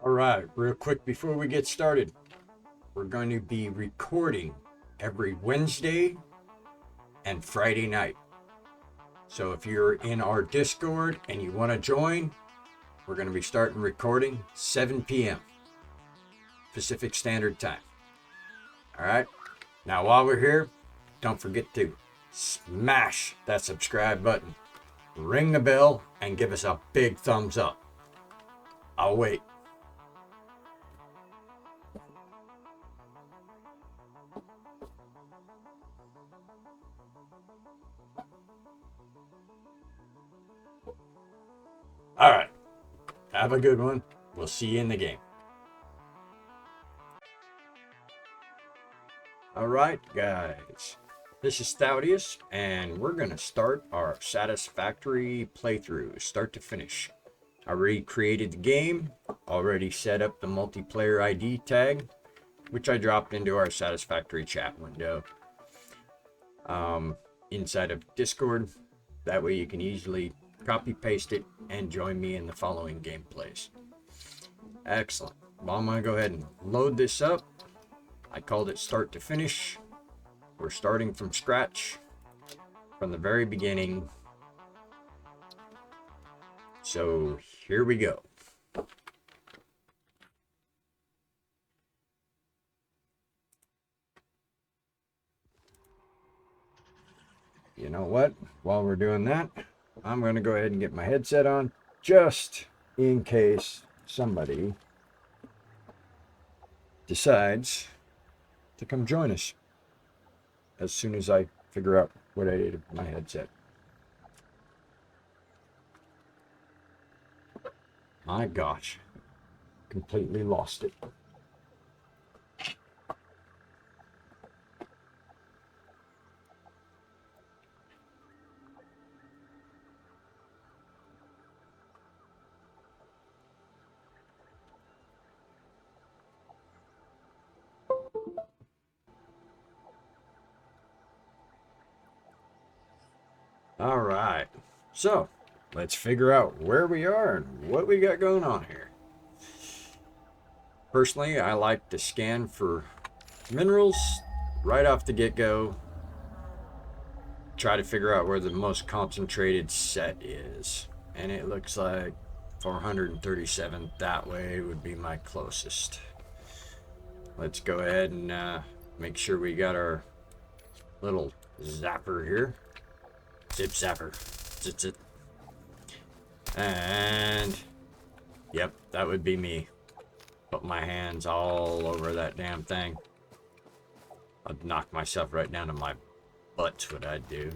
All right, real quick before we get started, we're going to be recording every Wednesday and Friday night. So if you're in our Discord and you want to join, we're going to be starting recording 7 p.m. Pacific Standard Time. All right, now while we're here, don't forget to smash that subscribe button, ring the bell, and give us a big thumbs up. I'll wait. All right. Have a good one. We'll see you in the game. All right, guys. This is Thaudius, and we're going to start our Satisfactory playthrough, start to finish. I already created the game, already set up the multiplayer ID tag, which I dropped into our Satisfactory chat window inside of Discord. That way you can easily copy paste it and join me in the following gameplays. Excellent. Well, I'm going to go ahead and load this up. I called it start to finish. We're starting from scratch, from the very beginning. So here we go. You know what? While we're doing that, I'm going to go ahead and get my headset on, just in case somebody decides to come join us as soon as I figure out what I did with my headset. My gosh, completely lost it. All right, so let's figure out where we are and what we got going on here. Personally, I like to scan for minerals right off the get-go. Try to figure out where the most concentrated set is. And it looks like 437 that way would be my closest. Let's go ahead and make sure we got our little zapper here. Zip zapper. Zit zit. And yep, that would be me. Put my hands all over that damn thing. I'd knock myself right down to my butt's what I'd do.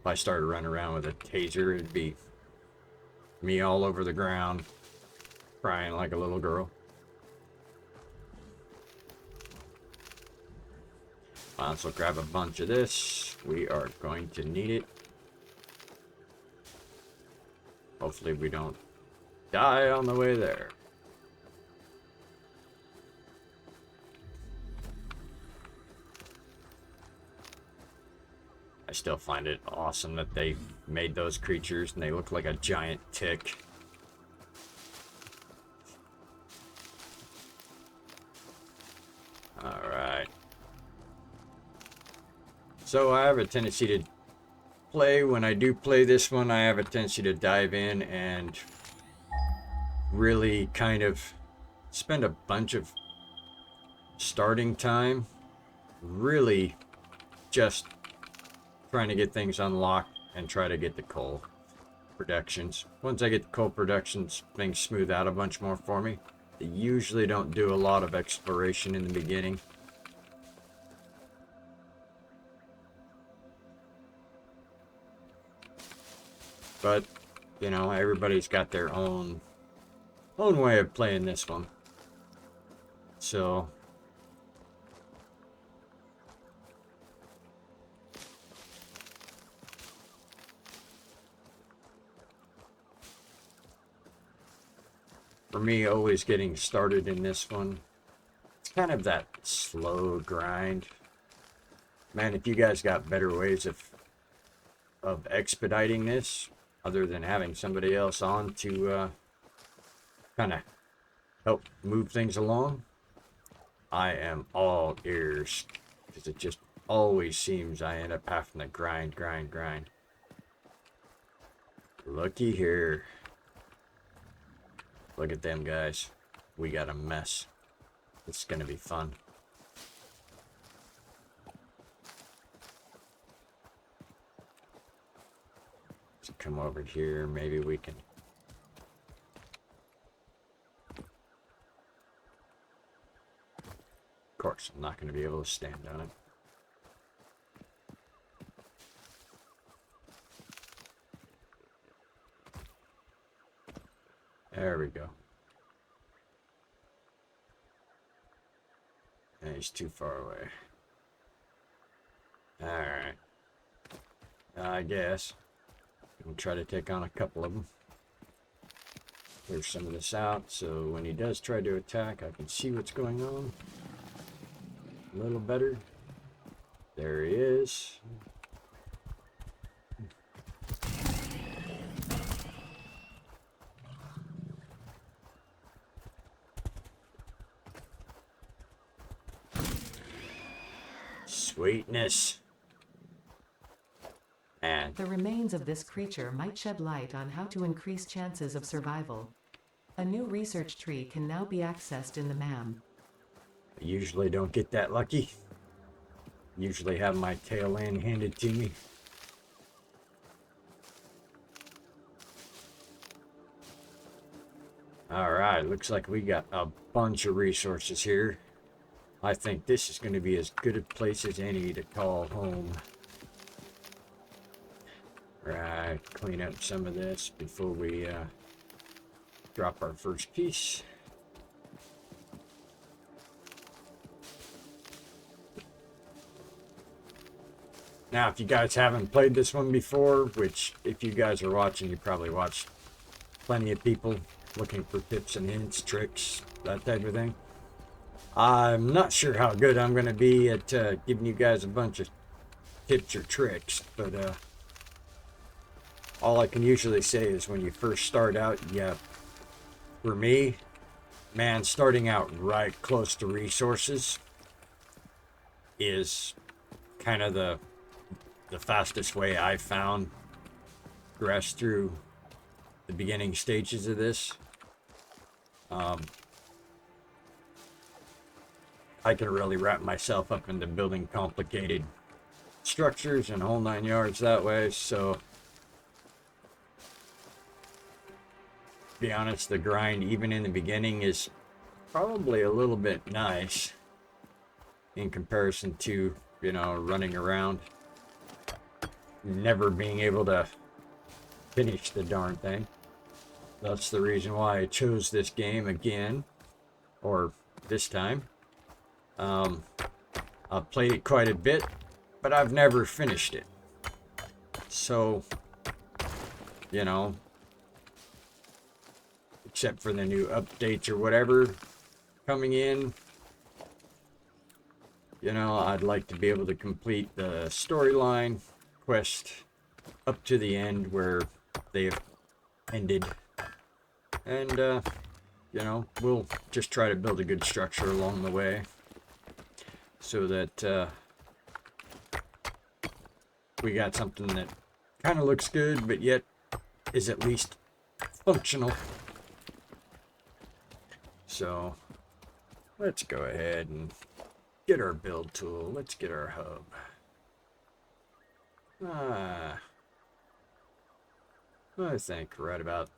If I started running around with a taser, it'd be me all over the ground, crying like a little girl. Might as well grab a bunch of this. We are going to need it. Hopefully we don't die on the way there. I still find it awesome that they made those creatures and they look like a giant tick. Alright. So I have a tendency to play, when I do play this one, I have a tendency to dive in and really kind of spend a bunch of starting time really just trying to get things unlocked and try to get the coal productions. Once I get the coal productions, things smooth out a bunch more for me. They usually don't do a lot of exploration in the beginning. But, you know, everybody's got their own way of playing this one. So for me, always getting started in this one, it's kind of that slow grind. Man, if you guys got better ways of expediting this, other than having somebody else on to kind of help move things along, I am all ears. Because it just always seems I end up having to grind. Looky here. Look at them guys. We got a mess. It's gonna be fun. Let's come over here. Maybe we can. Of course, I'm not gonna be able to stand on it. There we go. And he's too far away. Alright. I guess. We'll try to take on a couple of them. Clear some of this out so when he does try to attack, I can see what's going on a little better. There he is. Sweetness. And The remains of this creature might shed light on how to increase chances of survival. A new research tree can now be accessed in the MAM. I usually don't get that lucky. Usually have my tail end handed to me. Alright, looks like we got a bunch of resources here. I think this is going to be as good a place as any to call home. Right, clean up some of this before we drop our first piece. Now, if you guys haven't played this one before, which if you guys are watching, you probably watched plenty of people looking for tips and hints, tricks, that type of thing. I'm not sure how good I'm going to be at giving you guys a bunch of tips or tricks, but all I can usually say is when you first start out, yeah, for me, man, starting out right close to resources is kind of the fastest way I've found progress through the beginning stages of this. I can really wrap myself up into building complicated structures and whole 9 yards that way, so to be honest, the grind even in the beginning is probably a little bit nice in comparison to, you know, running around never being able to finish the darn thing. That's the reason why I chose this game again, or this time. I've played it quite a bit, but I've never finished it. So, you know, except for the new updates or whatever coming in, you know, I'd like to be able to complete the storyline quest up to the end where they've ended. And, you know, we'll just try to build a good structure along the way so that we got something that kind of looks good, but yet is at least functional. So let's go ahead and get our build tool. Let's get our hub. I think right about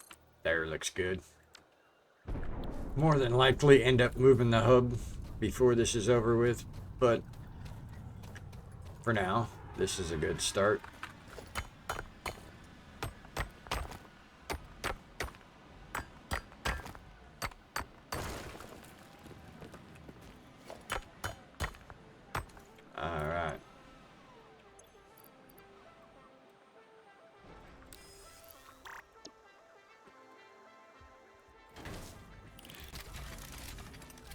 there looks good. More than likely end up moving the hub before this is over with, but for now, this is a good start. Alright.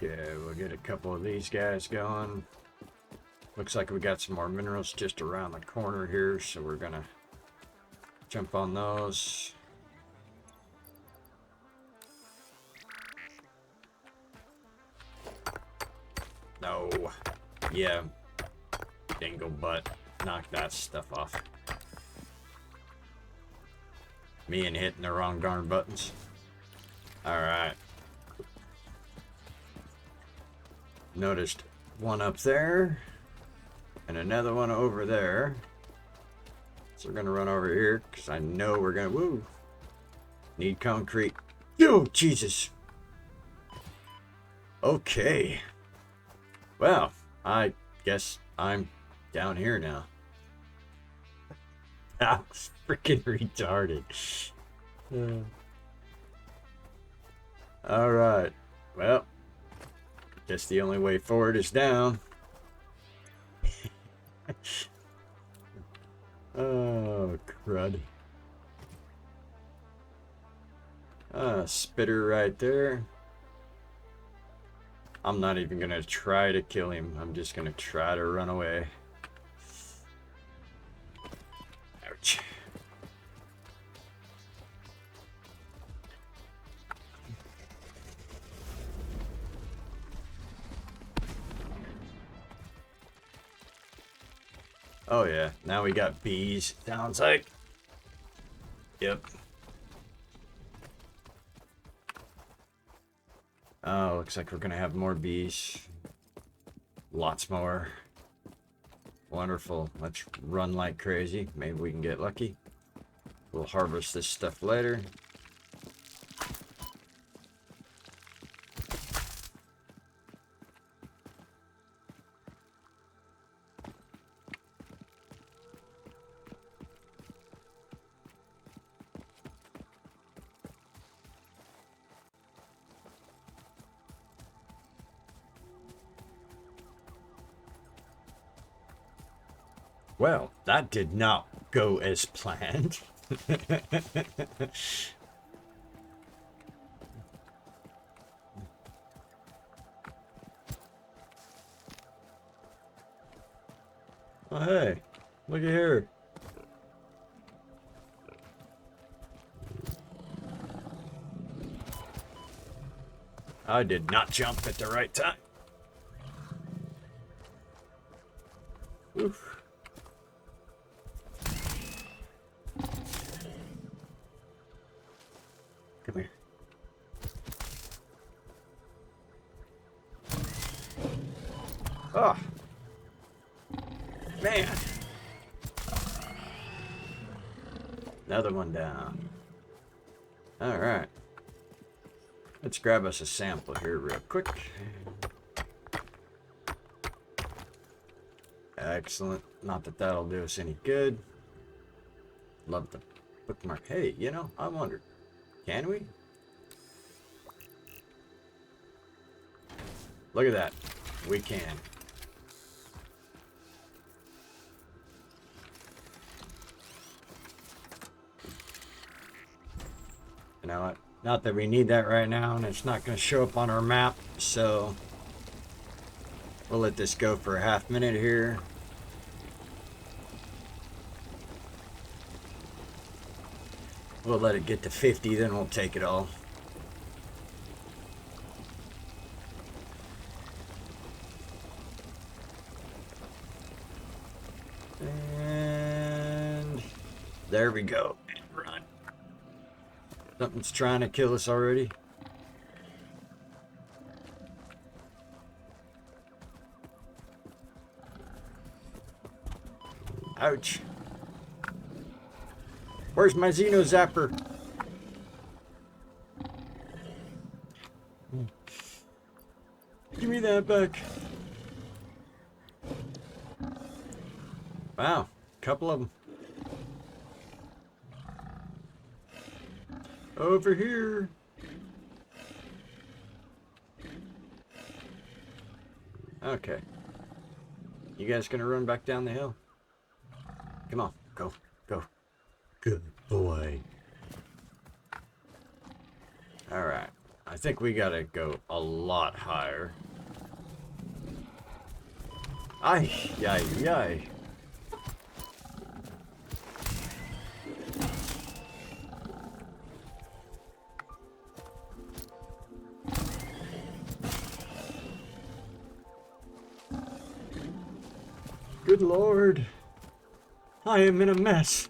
Yeah, we'll get a couple of these guys going. Looks like we got some more minerals just around the corner here, so we're gonna jump on those. No. Yeah. Dingle butt. Knock that stuff off. Me and hitting the wrong darn buttons. Alright. Noticed one up there. And another one over there. So we're gonna run over here because I know we're gonna need concrete. Oh, Jesus. Okay. Well, I guess I'm down here now. That was freaking retarded. Alright. Well, guess the only way forward is down. Oh, crud. Spitter right there. I'm not even gonna try to kill him. I'm just gonna try to run away. Ouch. Oh yeah, now we got bees. Sounds like. Yep. Oh, looks like we're gonna have more bees. Lots more. Wonderful. Let's run like crazy. Maybe we can get lucky. We'll harvest this stuff later. Well, that did not go as planned. Oh, hey, look at here. I did not jump at the right time. Oof. Come here. Oh. Man. Another one down. All right. Let's grab us a sample here real quick. Excellent. Not that that'll do us any good. Love the bookmark. Hey, you know, I wondered. Can we? Look at that. We can. You know what? Not that we need that right now, and it's not going to show up on our map, so we'll let this go for a half minute here. We'll let it get to 50, then we'll take it all. And there we go. And run. Something's trying to kill us already. Ouch. Where's my Xeno Zapper? Give me that back. Wow, couple of them. Over here. Okay. You guys gonna run back down the hill? Come on, go, go. Good boy. Alright. I think we gotta go a lot higher. Ay, yay, yay. Good Lord. I am in a mess.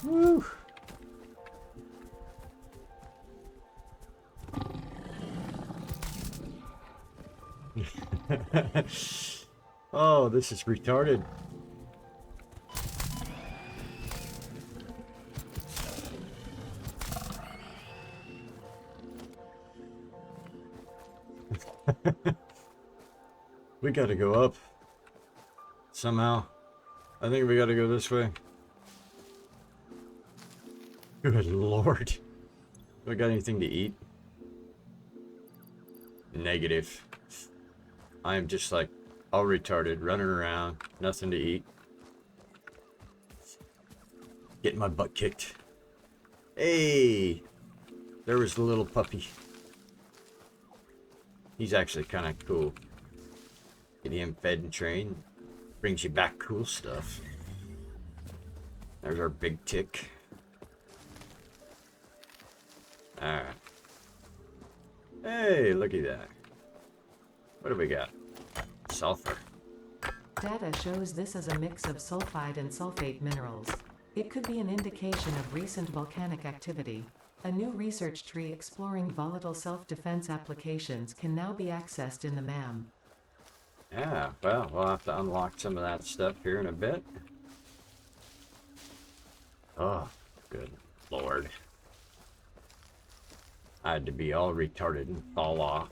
Woo. Oh, this is retarded. We gotta go up. Somehow. I think we gotta go this way. Good Lord. Do I got anything to eat? Negative. I am just like all retarded, running around, nothing to eat. Getting my butt kicked. Hey! There was the little puppy. He's actually kind of cool. Get him fed and trained. Brings you back cool stuff. There's our big tick. Alright. Hey, look at that. What do we got? Sulfur. Data shows this as a mix of sulfide and sulfate minerals. It could be an indication of recent volcanic activity. A new research tree exploring volatile self-defense applications can now be accessed in the MAM. Yeah, well, we'll have to unlock some of that stuff here in a bit. Oh, good Lord. I had to be all retarded and fall off.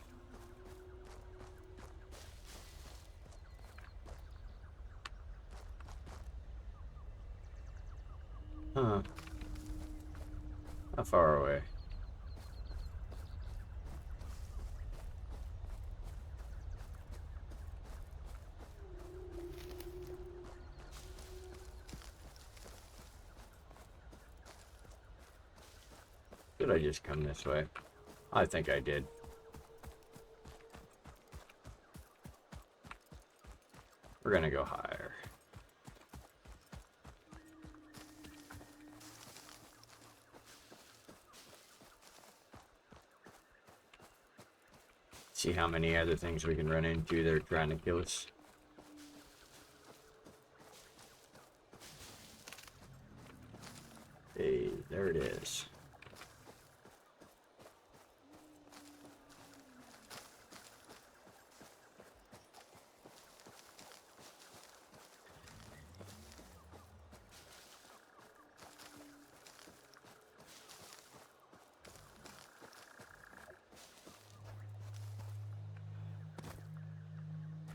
Huh. How far away? Did I just come this way? I think I did. We're gonna go higher. See how many other things we can run into that are trying to kill us. Hey, there it is.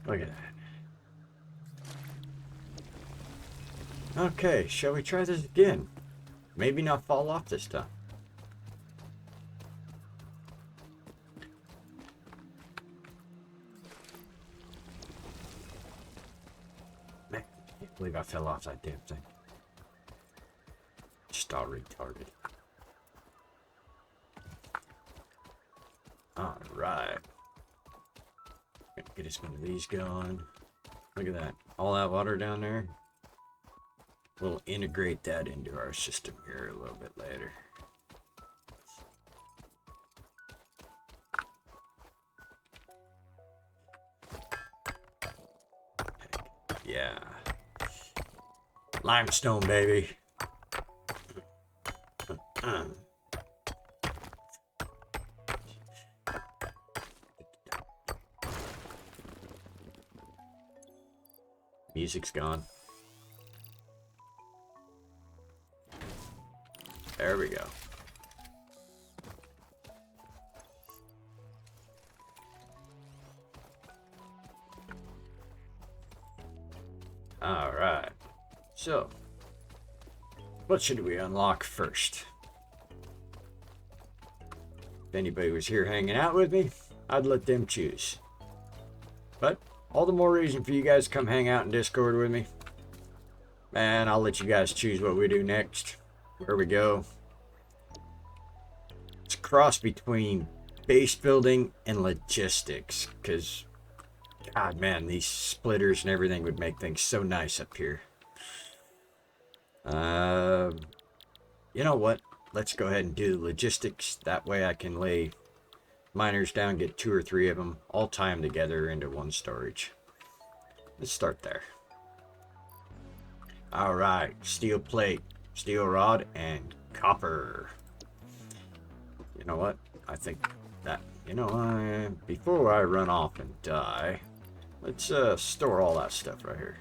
Look at that. Okay, shall we try this again? Maybe not fall off this time. Man, I can't believe I fell off that damn thing. Just all retarded. Alright. Get us one of these going. Look at that. All that water down there. We'll integrate that into our system here a little bit later. Yeah. Limestone, baby. Music's gone. There we go. All right. So, what should we unlock first? If anybody was here hanging out with me, I'd let them choose. But all the more reason for you guys to come hang out in Discord with me. And I'll let you guys choose what we do next. Where we go. It's a cross between base building and logistics. Because, God, man, these splitters and everything would make things so nice up here. You know what? let's go ahead and do logistics. That way I can lay miners down, get 2 or 3 of them, all tie them together into one storage. Let's start there. All right, steel plate, steel rod, and copper. You know what? I think that, before I run off and die, let's store all that stuff right here.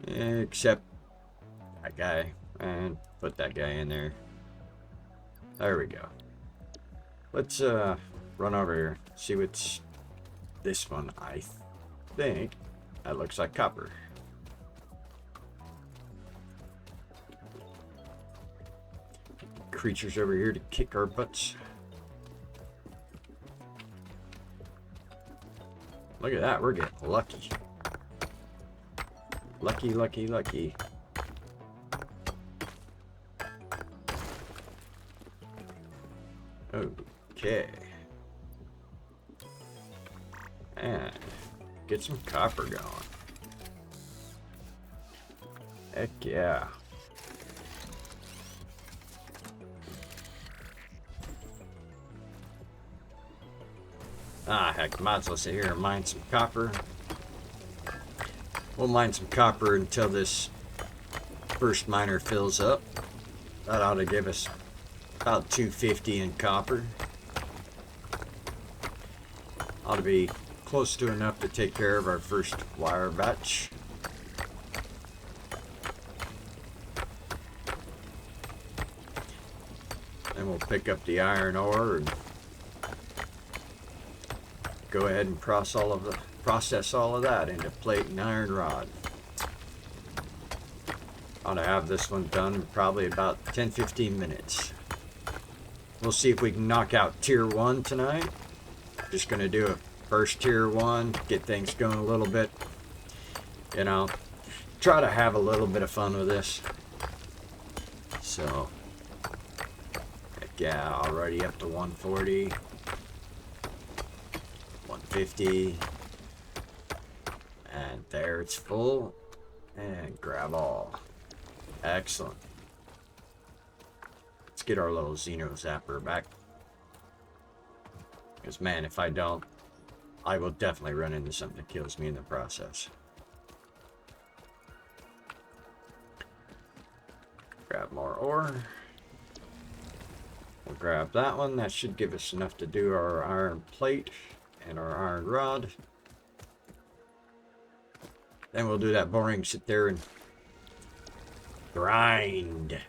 Except that guy, and put that guy in there. There we go. Let's run over here, see what's this one. I think that looks like copper. Creatures over here to kick our butts. Look at that, we're getting lucky. Lucky, lucky, lucky. Okay. And get some copper going. Heck yeah. Ah, heck, might as well sit here and mine some copper. We'll mine some copper until this first miner fills up. That ought to give us about 250 in copper. Ought to be close to enough to take care of our first wire batch. Then we'll pick up the iron ore and go ahead and process all of that into plate and iron rod. Ought to have this one done in probably about 10-15 minutes. We'll see if we can knock out tier 1 tonight. Just gonna do a first tier 1, get things going a little bit. Try to have a little bit of fun with this. So, heck yeah, already up to 140. 150, and there it's full, and grab all. Excellent. Let's get our little Xeno Zapper back, because man, if I don't, I will definitely run into something that kills me in the process. Grab more ore. We'll grab that one. That should give us enough to do our iron plate and our iron rod. Then we'll do that boring sit there and grind.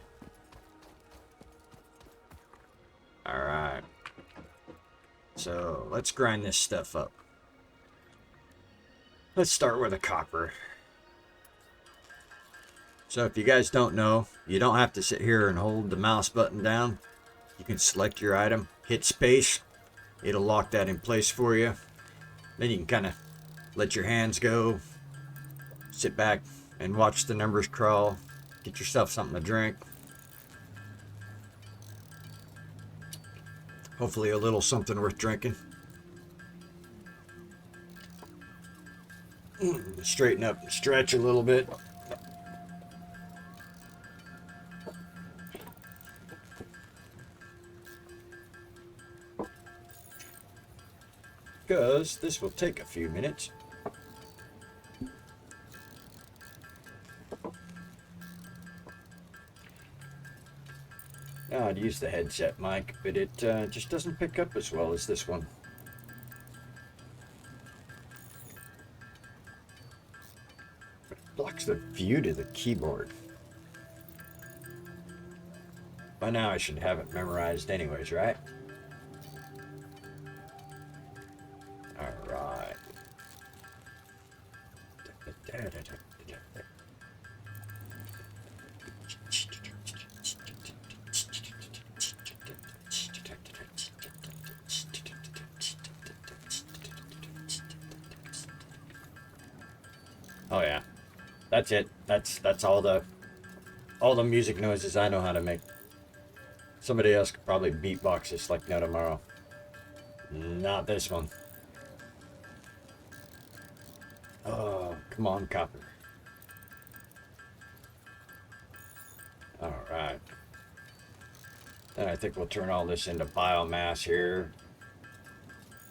Alright. So let's grind this stuff up. Let's start with the copper. So if you guys don't know, you don't have to sit here and hold the mouse button down. You can select your item, hit space. It'll lock that in place for you. Then you can kind of let your hands go, sit back and watch the numbers crawl. Get yourself something to drink. Hopefully a little something worth drinking. Straighten up and stretch a little bit. Because this will take a few minutes. Now I'd use the headset mic, but it just doesn't pick up as well as this one. It blocks the view to the keyboard. By now I should have it memorized anyways, right? Alright. Oh yeah. That's it. That's all the music noises I know how to make. Somebody else could probably beatbox this like no tomorrow. Not this one. Oh, come on, copper. Alright. And I think we'll turn all this into biomass here.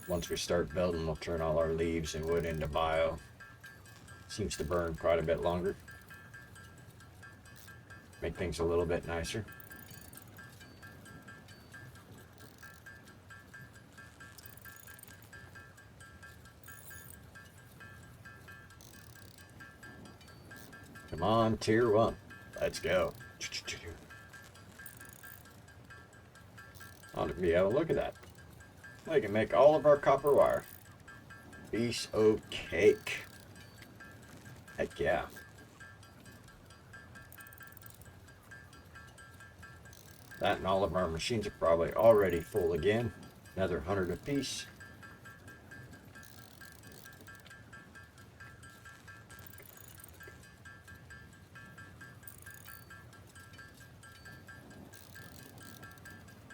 Once we start building, we'll turn all our leaves and wood into bio. Seems to burn quite a bit longer. Make things a little bit nicer. Come on, tier 1. Let's go. Ought to be able to look at that. We can make all of our copper wire. Piece of cake. Heck yeah. That and all of our machines are probably already full again. Another 100 apiece.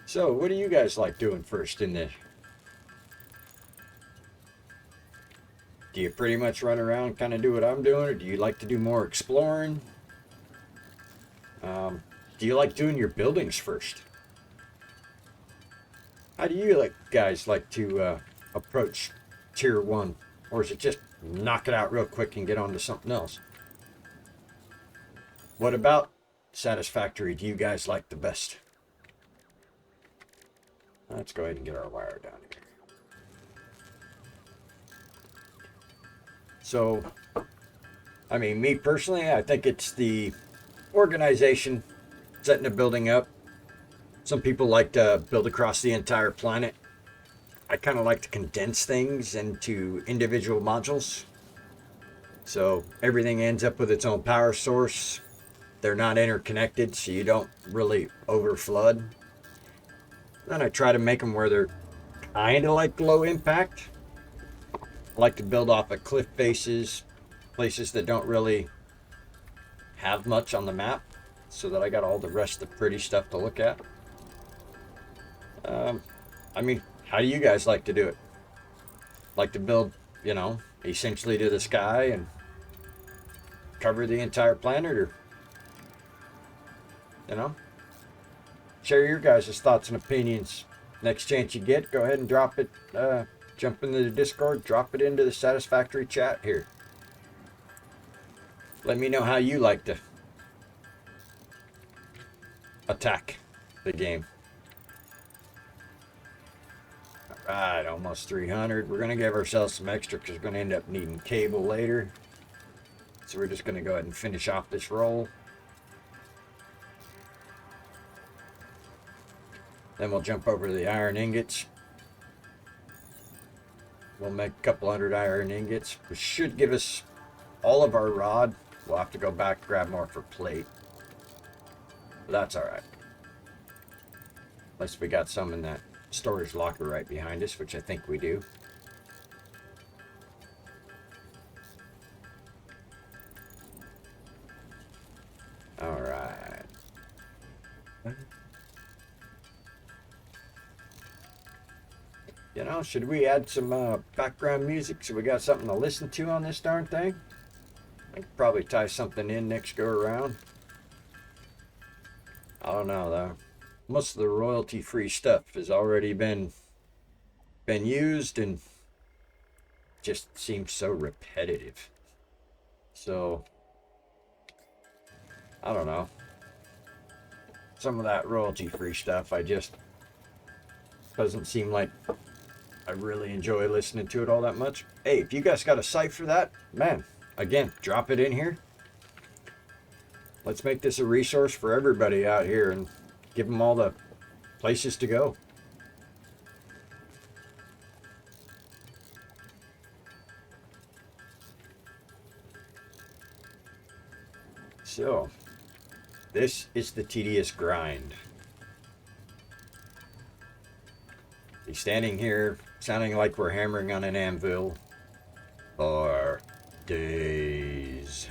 So, what do you guys like doing first in this? Do you pretty much run around, kind of do what I'm doing, or do you like to do more exploring? Do you like doing your buildings first? How do you guys like to approach tier 1? Or is it just knock it out real quick and get on to something else? What about Satisfactory do you guys like the best? Let's go ahead and get our wire down here. So, I mean, me personally, I think it's the organization, setting a building up. Some people like to build across the entire planet. I kind of like to condense things into individual modules. So everything ends up with its own power source. They're not interconnected, so you don't really overflood. Then I try to make them where they're kind of like low impact. I like to build off of cliff faces, places that don't really have much on the map, so that I got all the rest of the pretty stuff to look at. I mean, how do you guys like to do it? Like to build, essentially to the sky and cover the entire planet, or, share your guys' thoughts and opinions. Next chance you get, go ahead and drop it, jump into the Discord, drop it into the Satisfactory chat here. Let me know how you like to attack the game. Alright, almost 300. We're going to give ourselves some extra because we're going to end up needing cable later. So we're just going to go ahead and finish off this roll. Then we'll jump over to the iron ingots. We'll make a couple hundred iron ingots, which should give us all of our rod. We'll have to go back, grab more for plate. But that's alright. Unless we got some in that storage locker right behind us, which I think we do. Alright. Should we add some background music so we got something to listen to on this darn thing? I could probably tie something in next go around. I don't know though. Most of the royalty-free stuff has already been used and just seems so repetitive. So, I don't know. Some of that royalty-free stuff, I just doesn't seem like I really enjoy listening to it all that much. Hey, if you guys got a site for that, man, again, drop it in here. Let's make this a resource for everybody out here and give them all the places to go. So, this is the tedious grind. Be standing here, sounding like we're hammering on an anvil for days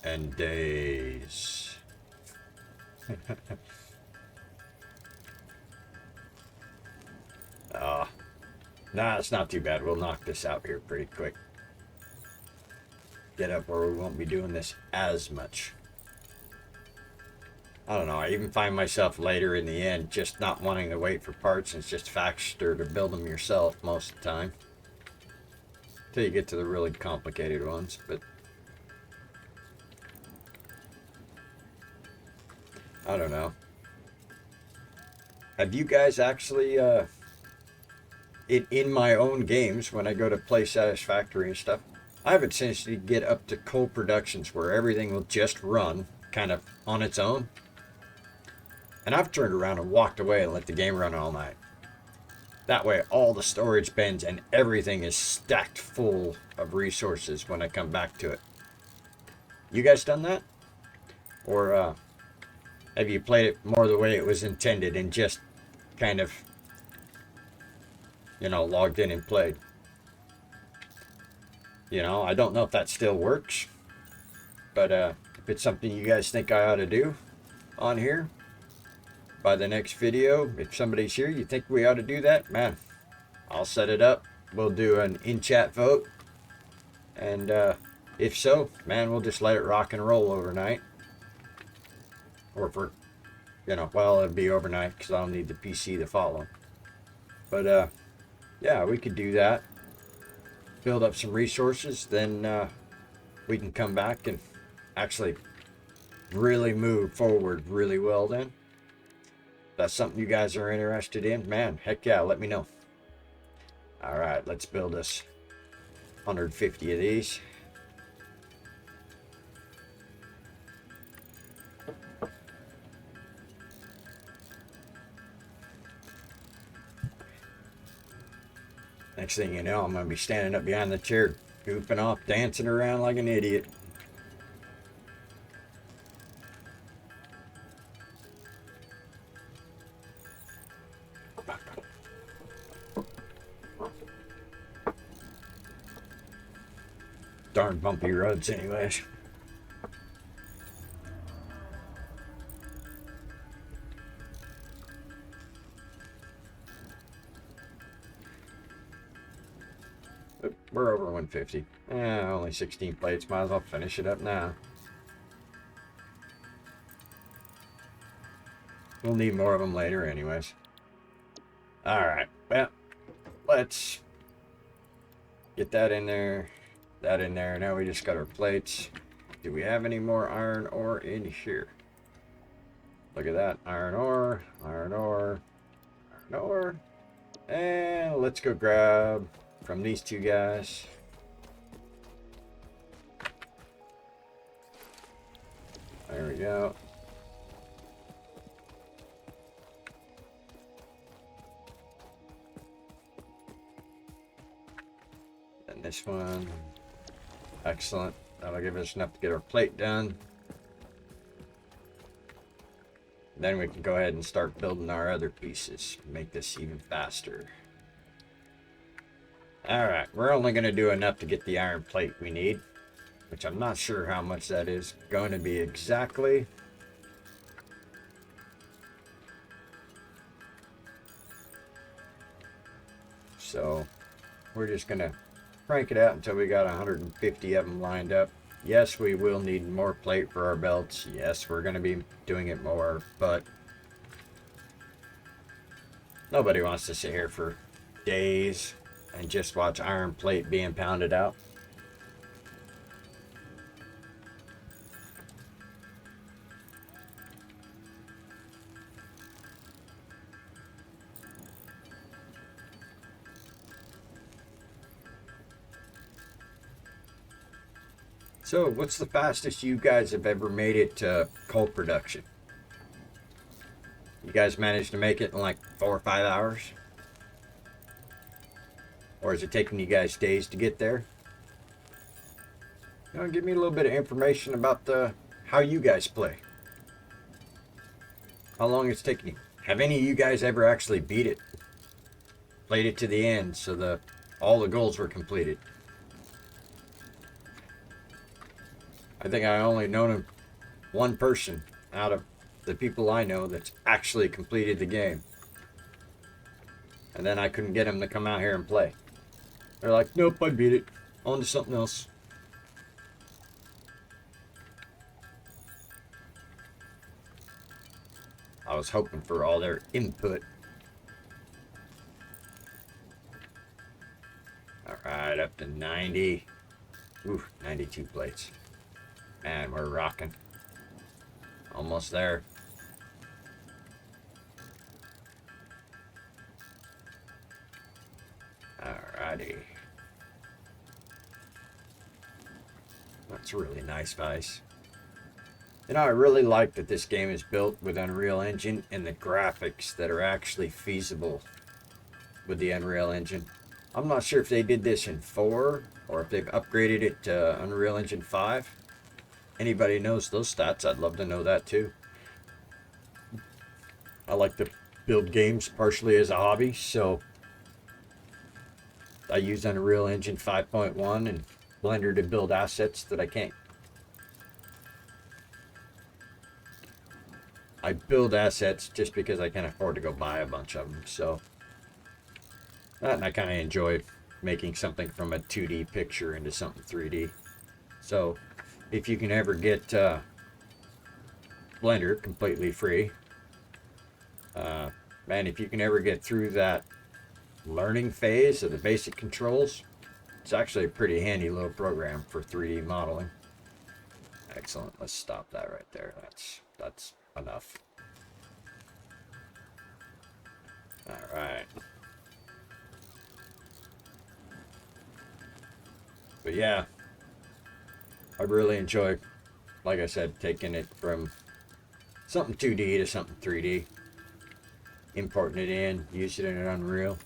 and days. Nah, it's not too bad. We'll knock this out here pretty quick. Get up where we won't be doing this as much. I don't know. I even find myself later in the end just not wanting to wait for parts, and it's just faster to build them yourself most of the time. Till you get to the really complicated ones, but I don't know. Have you guys actually, in my own games, when I go to play Satisfactory and stuff, I've essentially get up to co-productions where everything will just run kind of on its own. And I've turned around and walked away and let the game run all night. That way, all the storage bins and everything is stacked full of resources when I come back to it. You guys done that? Or have you played it more the way it was intended and just kind of, logged in and played? I don't know if that still works, but if it's something you guys think I ought to do on here, by the next video, if somebody's here, you think we ought to do that, man, I'll set it up. We'll do an in-chat vote. And if so, man, we'll just let it rock and roll overnight. Or for, well, it'll be overnight because I'll need the PC to follow. But, yeah, we could do that. Build up some resources. Then we can come back and actually really move forward really well then. If that's something you guys are interested in, man, heck yeah, let me know. All right, let's build us 150 of these. Next thing you know, I'm going to be standing up behind the chair, goofing off, dancing around like an idiot. Darn bumpy roads anyways. We're over 150. Only 16 plates. Might as well finish it up now. We'll need more of them later anyways. Alright, well, let's get that in there. That in there. Now we just got our plates. Do we have any more iron ore in here? Look at that. Iron ore, iron ore, iron ore. And let's go grab from these two guys. There we go. And this one. Excellent. That'll give us enough to get our plate done. Then we can go ahead and start building our other pieces. Make this even faster. Alright, we're only going to do enough to get the iron plate we need. Which I'm not sure how much that is going to be exactly. So, we're just going to crank it out until we got 150 of them lined up. Yes, we will need more plate for our belts. Yes, we're going to be doing it more, but nobody wants to sit here for days and just watch iron plate being pounded out. So, what's the fastest you guys have ever made it to coal production? You guys managed to make it in like 4 or 5 hours? Or is it taking you guys days to get there? Give me a little bit of information about how you guys play. How long it's taking you. Have any of you guys ever actually beat it? Played it to the end so all the goals were completed? I think I only known one person out of the people I know that's actually completed the game. And then I couldn't get him to come out here and play. They're like, nope, I beat it. On to something else. I was hoping for all their input. Alright, up to 90. Ooh, 92 plates. Man, we're rocking. Almost there. Alrighty. That's really nice, guys. You know, I really like that this game is built with Unreal Engine and the graphics that are actually feasible with the Unreal Engine. I'm not sure if they did this in 4 or if they've upgraded it to Unreal Engine 5. Anybody knows those stats, I'd love to know that too. I like to build games partially as a hobby, so I use Unreal Engine 5.1 and Blender to build assets that I can't. I build assets just because I can't afford to go buy a bunch of them, so. And I kind of enjoy making something from a 2D picture into something 3D. So, if you can ever get Blender completely free, man, if you can ever get through that learning phase of the basic controls, it's actually a pretty handy little program for 3D modeling. Excellent. Let's stop that right there. That's enough. All right. But yeah, I really enjoy, like I said, taking it from something 2D to something 3D, importing it in, using it in Unreal.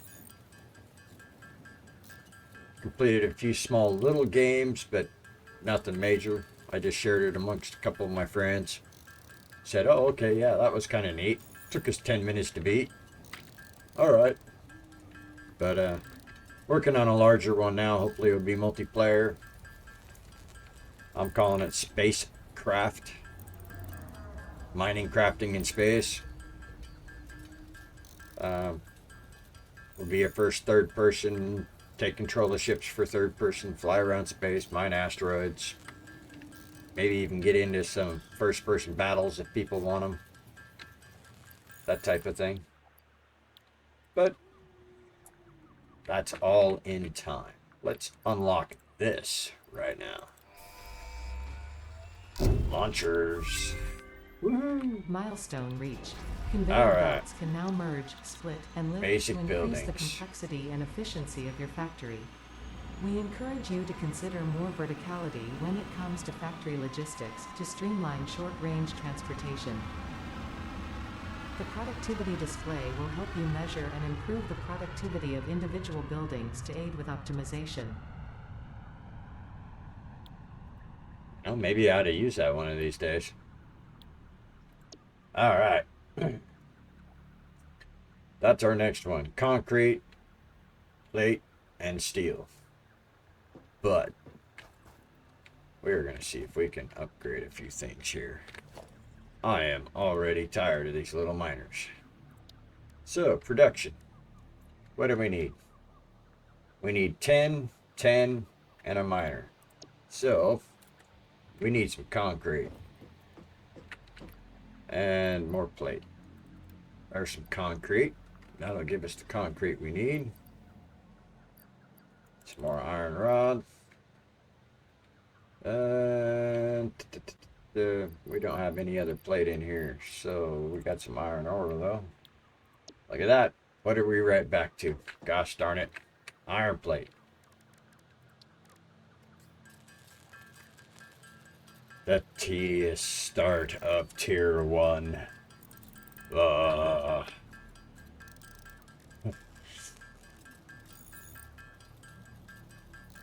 Completed a few small little games, but nothing major. I just shared it amongst a couple of my friends. Said, oh, okay, yeah, that was kind of neat. Took us 10 minutes to beat. All right. But working on a larger one now. Hopefully it'll be multiplayer. I'm calling it Spacecraft. Mining, crafting in space. Will be a first third person. Take control of ships for third person. Fly around space. Mine asteroids. Maybe even get into some first person battles if people want them. That type of thing. But that's all in time. Let's unlock this right now. Launchers. Woohoo! Milestone reached. Conveyor Alright. belts can now merge, split, and lift Basic to increase the buildings. complexity and efficiency of your factory. We encourage you to consider more verticality when it comes to factory logistics to streamline short-range transportation. The productivity display will help you measure and improve the productivity of individual buildings to aid with optimization. Oh, maybe I ought to use that one of these days. All right. That's our next one. Concrete, plate, and steel. But we're going to see if we can upgrade a few things here. I am already tired of these little miners. So, production. What do we need? We need 10, 10, and a miner. So, we need some concrete. And more plate. There's some concrete. That'll give us the concrete we need. Some more iron rod. And we don't have any other plate in here, so we got some iron ore though. Look at that. What are we right back to? Gosh darn it. Iron plate. The tedious start of tier 1.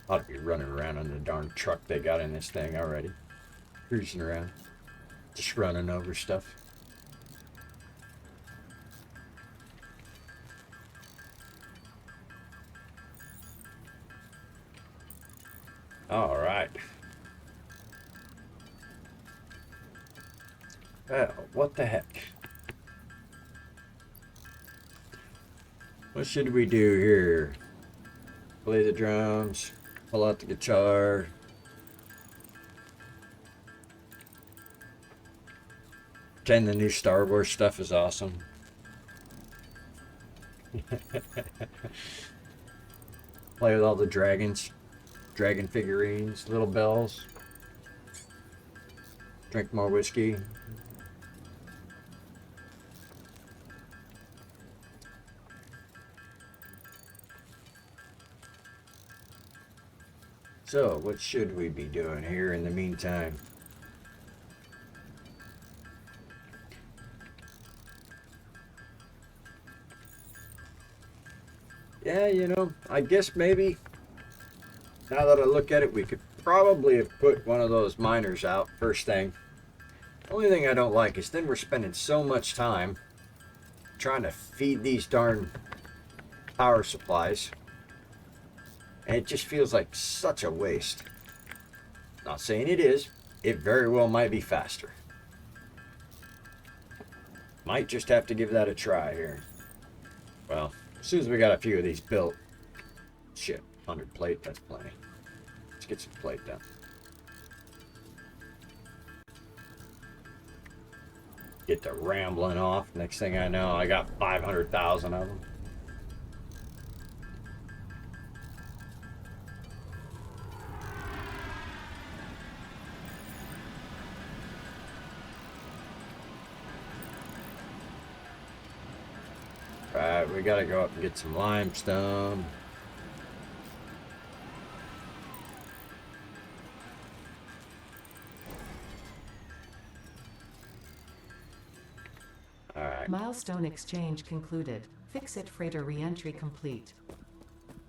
Ought to be running around on the darn truck they got in this thing already. Cruising around. Just running over stuff. Alright. Well, what the heck? What should we do here? Play the drums. Pull out the guitar. pretend the new Star Wars stuff is awesome. Play with all the dragons, dragon figurines, little bells. Drink more whiskey. So, what should we be doing here in the meantime? Yeah, you know, I guess maybe, now that I look at it, we could probably have put one of those miners out first thing. The only thing I don't like is then we're spending so much time trying to feed these darn power supplies. And it just feels like such a waste. Not saying it is. It very well might be faster. Might just have to give that a try here. Well, as soon as we got a few of these built. Shit, 100 plate, that's plenty. Let's get some plate done. Get the rambling off. Next thing I know, I got 500,000 of them. Right, we gotta go up and get some limestone. Alright. Milestone exchange concluded. Fix-it freighter re-entry complete.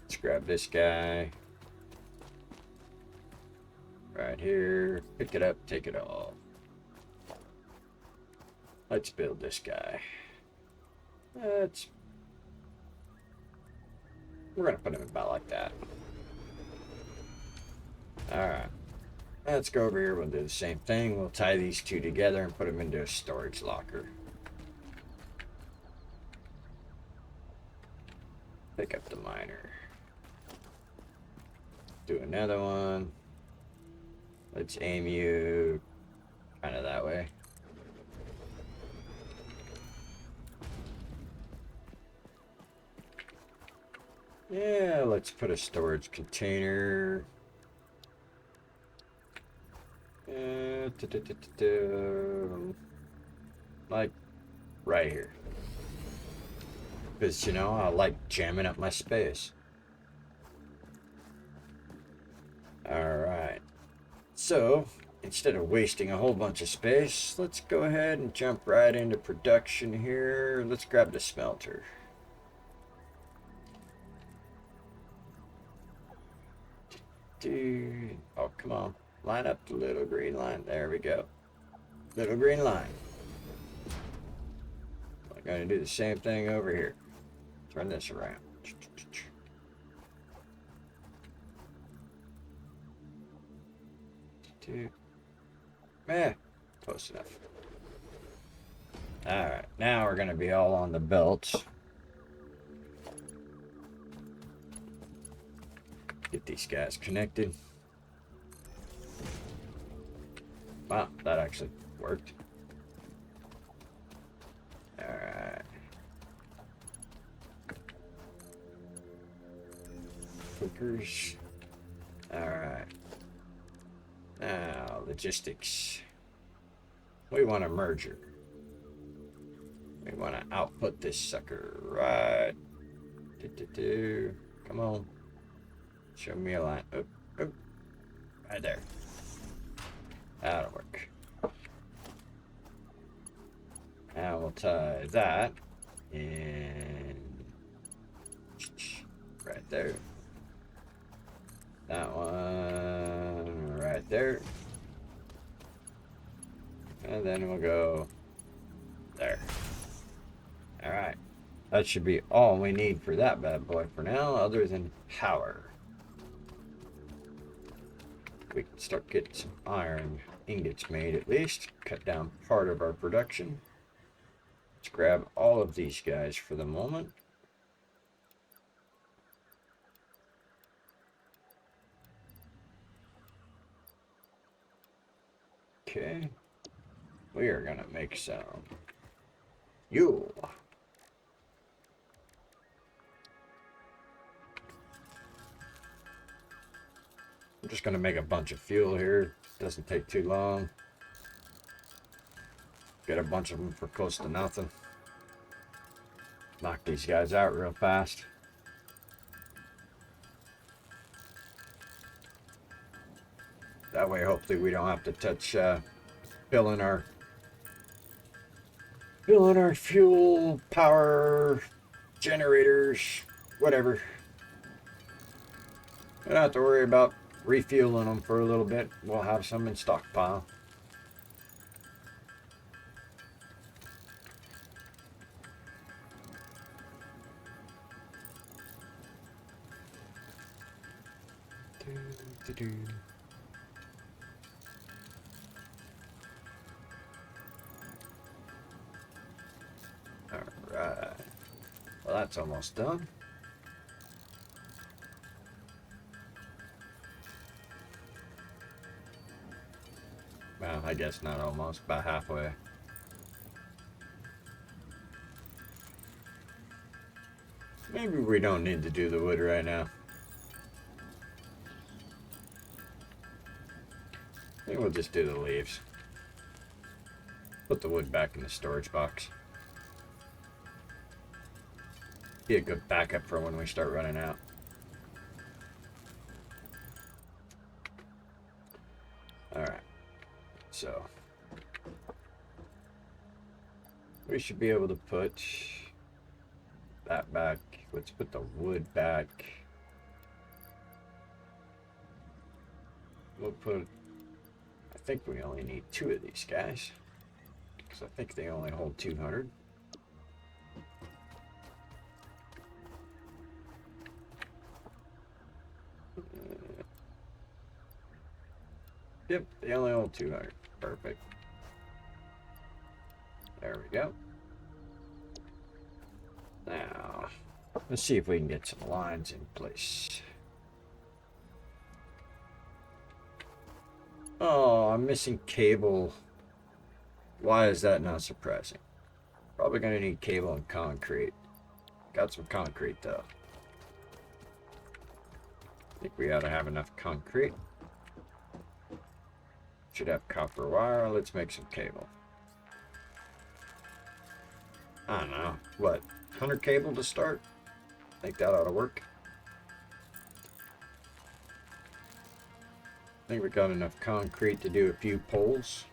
Let's grab this guy. Right here. Pick it up, take it off. Let's build this guy. We're gonna put him about like that. Alright. Let's go over here. We'll do the same thing. We'll tie these two together and put them into a storage locker. Pick up the miner. Do another one. Let's aim you kind of that way. Yeah, let's put a storage container. Like right here. Because, you know, I like jamming up my space. Alright. So, instead of wasting a whole bunch of space, let's go ahead and jump right into production here. Let's grab the smelter. Dude. Oh, come on. Line up the little green line. There we go. Little green line. I'm going to do the same thing over here. Turn this around. Close enough. Alright, now we're going to be all on the belts. Get these guys connected. Wow, that actually worked. Alright. Hookers. Alright. Now, logistics. We want a merger. We want to output this sucker. Right. Come on. Show me a line. Oh, oh. Right there. That'll work. Now we'll tie that in right there. That one right there. And then we'll go there. Alright. That should be all we need for that bad boy for now, other than power. We can start getting some iron ingots made at least. Cut down part of our production. Let's grab all of these guys for the moment. Okay. we are gonna make some fuel. I'm just gonna make a bunch of fuel here. Doesn't take too long. Get a bunch of them for close to nothing. Knock these guys out real fast. That way, hopefully, we don't have to touch filling our fuel, power, generators, whatever. We don't have to worry about refueling them for a little bit. We'll have some in stockpile. Alright. Well, that's almost done. Well, I guess not almost, about halfway. Maybe we don't need to do the wood right now. I think we'll just do the leaves. Put the wood back in the storage box. Be a good backup for when we start running out. Alright. So we should be able to put that back. Let's put the wood back. We'll put, I think we only need 2 of these guys, because I think they only hold 200. Yep, they only hold 200. Perfect. There we go. Now, let's see if we can get some lines in place. Oh, I'm missing cable. Why is that not surprising? Probably gonna need cable and concrete. Got some concrete though. I think we ought to have enough concrete. Should have copper wire. Let's make some cable. I don't know. What? 100 cable to start? I think that ought to work. I think we got enough concrete to do a few poles.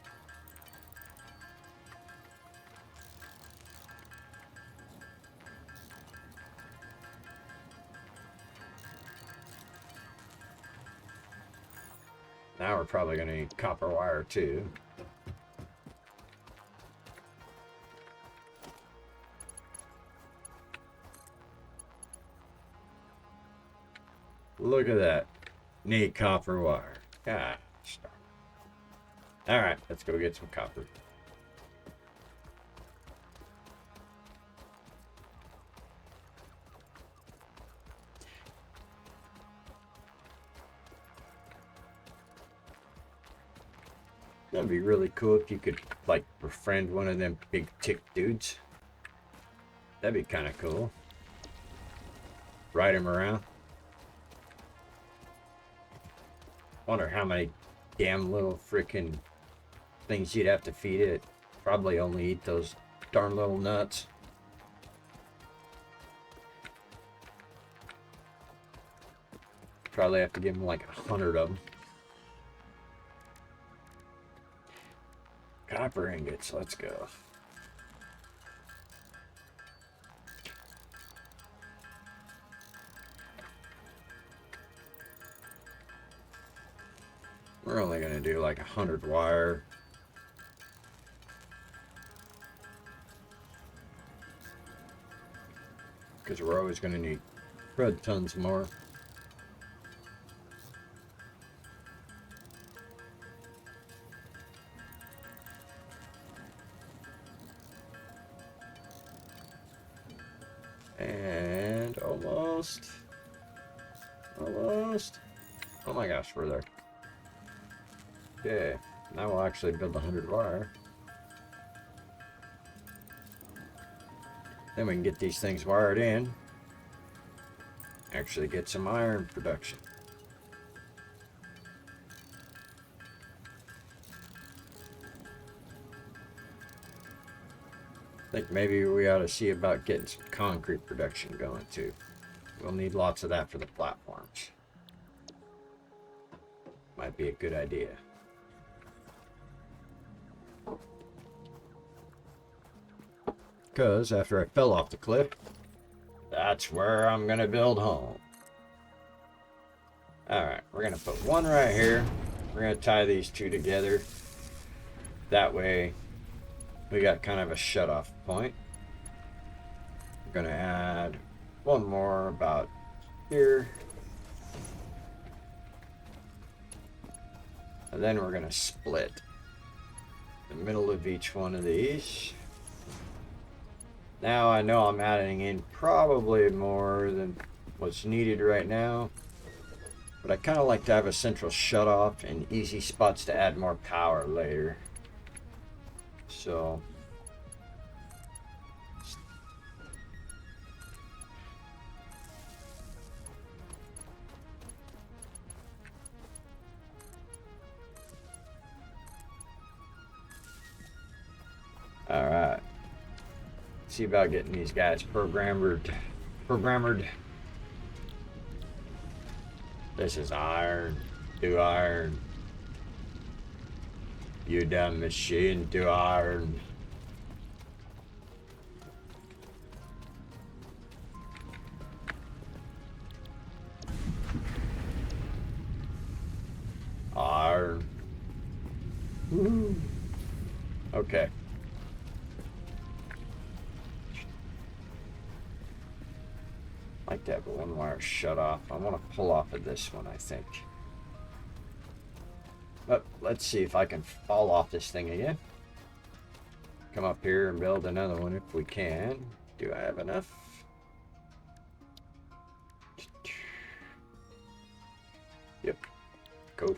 Now we're probably going to need copper wire too. Look at that. Need copper wire. Ah, alright, let's go get some copper. That'd be really cool if you could, like, befriend one of them big tick dudes. That'd be kind of cool. Ride him around. Wonder how many damn little freaking things you'd have to feed it. Probably only eat those darn little nuts. Probably have to give them like 100 of them. Copper ingots, let's go. We're only going to do like 100 wire. Because we're always going to need spread tons more. And almost. Oh my gosh, we're there. Okay, now we'll actually build 100 wire. Then we can get these things wired in. Actually get some iron production. I think maybe we ought to see about getting some concrete production going too. We'll need lots of that for the platforms. Might be a good idea. Because after I fell off the cliff, that's where I'm going to build home. Alright, we're going to put one right here. We're going to tie these two together. That way, we got kind of a shut-off point. We're going to add one more about here. And then we're going to split the middle of each one of these. Now I know I'm adding in probably more than what's needed right now. But I kind of like to have a central shut-off and easy spots to add more power later. So... Alright. See about getting these guys programmed. This is iron. Do iron. You dumb machine, do iron. Iron. Woo. Okay. Like to have one wire shut off. I want to pull off of this one, I think. But let's see if I can fall off this thing again. Come up here and build another one if we can. Do I have enough? Yep. Go.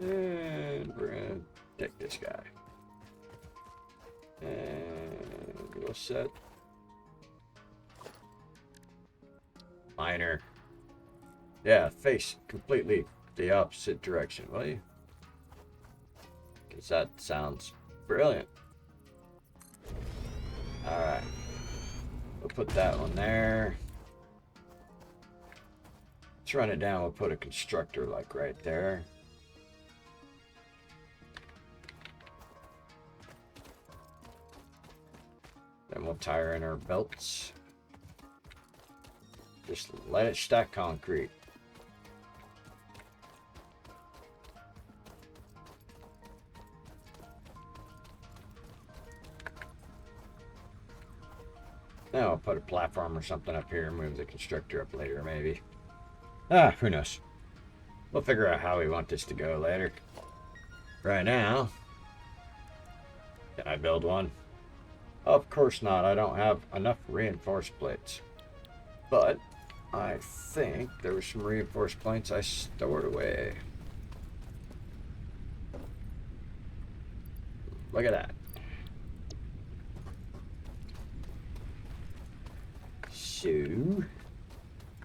And we're gonna take this guy. And we'll set miner. Yeah, face completely the opposite direction, will you? Because that sounds brilliant. Alright. We'll put that one there. Let's run it down. We'll put a constructor like right there. Then we'll tire in our belts. Just let it stack concrete. Now I'll put a platform or something up here and move the constructor up later, maybe. Ah, who knows? We'll figure out how we want this to go later. Right now, can I build one? Of course not. I don't have enough reinforced plates. But I think there were some reinforced plates I stored away. Look at that. So,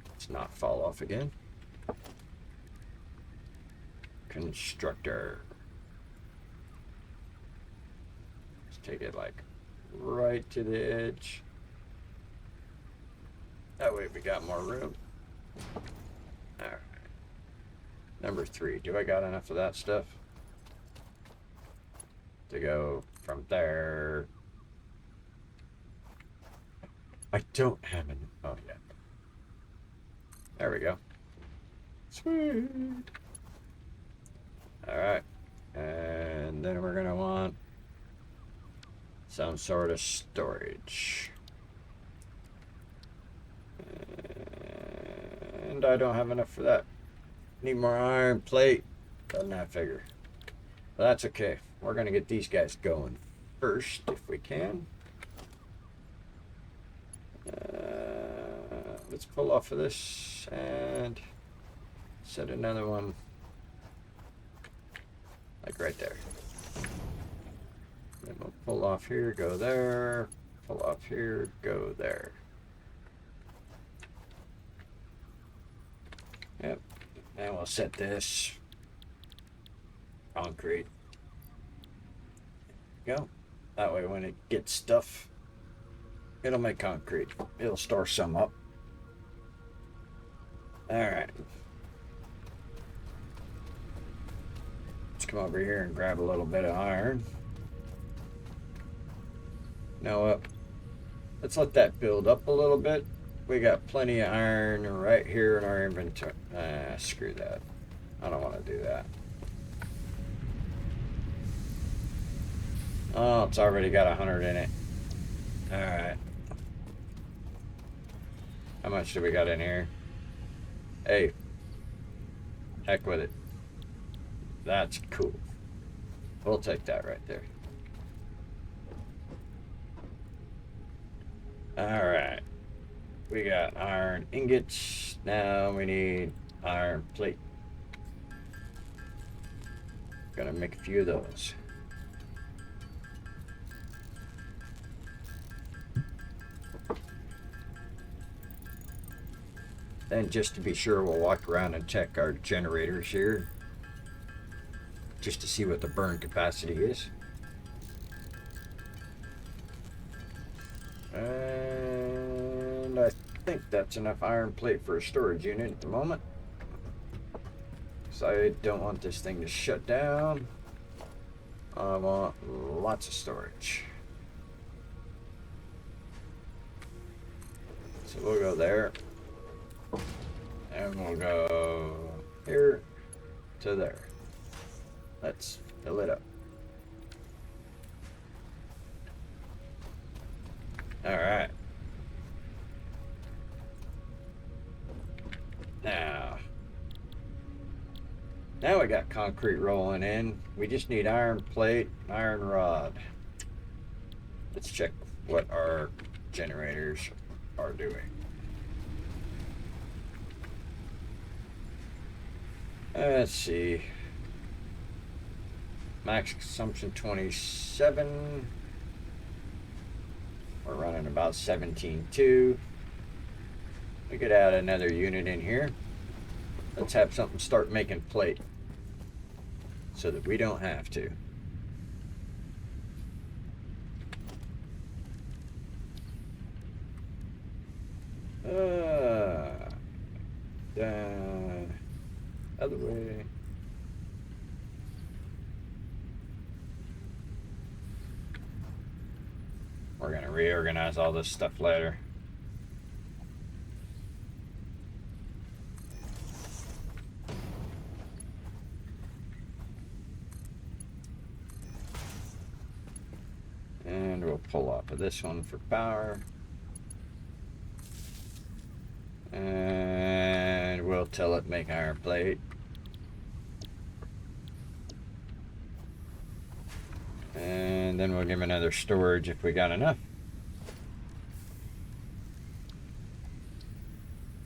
let's not fall off again. Constructor. Let's take it like right to the edge. That way we got more room. Alright. Number 3. Do I got enough of that stuff to go from there? I don't have enough. Oh, yeah. There we go. Sweet. Alright. And then we're going to want some sort of storage. And I don't have enough for that. Need more iron plate. Doesn't that figure? But that's okay. We're going to get these guys going first if we can. let's pull off of this and set another one like right there. Then we'll pull off here, go there, pull off here, go there. Yep. And we'll set this concrete. Go. That way when it gets stuff, it'll make concrete. It'll store some up. Alright. Let's come over here and grab a little bit of iron. Now what? Let's let that build up a little bit. We got plenty of iron right here in our inventory. Screw that. I don't want to do that. Oh, it's already got 100 in it. Alright. How much do we got in here? Hey. Heck with it. That's cool. We'll take that right there. Alright. We got iron ingots. Now we need iron plate. Gonna make a few of those. Then just to be sure, we'll walk around and check our generators here. Just to see what the burn capacity is. And I think that's enough iron plate for a storage unit at the moment. So I don't want this thing to shut down. I want lots of storage. So we'll go there. And we'll go here to there. Let's fill it up. Alright. Now we got concrete rolling in. We just need iron plate, iron rod. Let's check what our generators are doing. Let's see. Max consumption 27. We're running about 17.2. We could add another unit in here. Let's have something start making plate so that we don't have to. Other way. We're going to reorganize all this stuff later. And we'll pull off of this one for power. And we'll tell it make iron plate. And then we'll give him another storage if we got enough.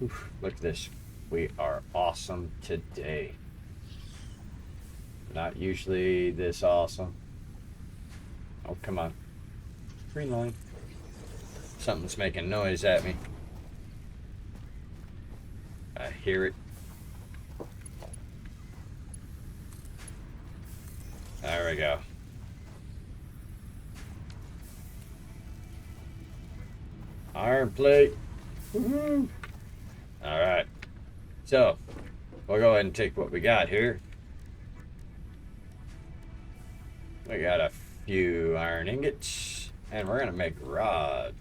Oof, look at this. We are awesome today. Not usually this awesome. Oh, come on. Green line. Something's making noise at me. I hear it. There we go. Iron plate. Woohoo! All right. So, we'll go ahead and take what we got here. We got a few iron ingots, and we're gonna make rod.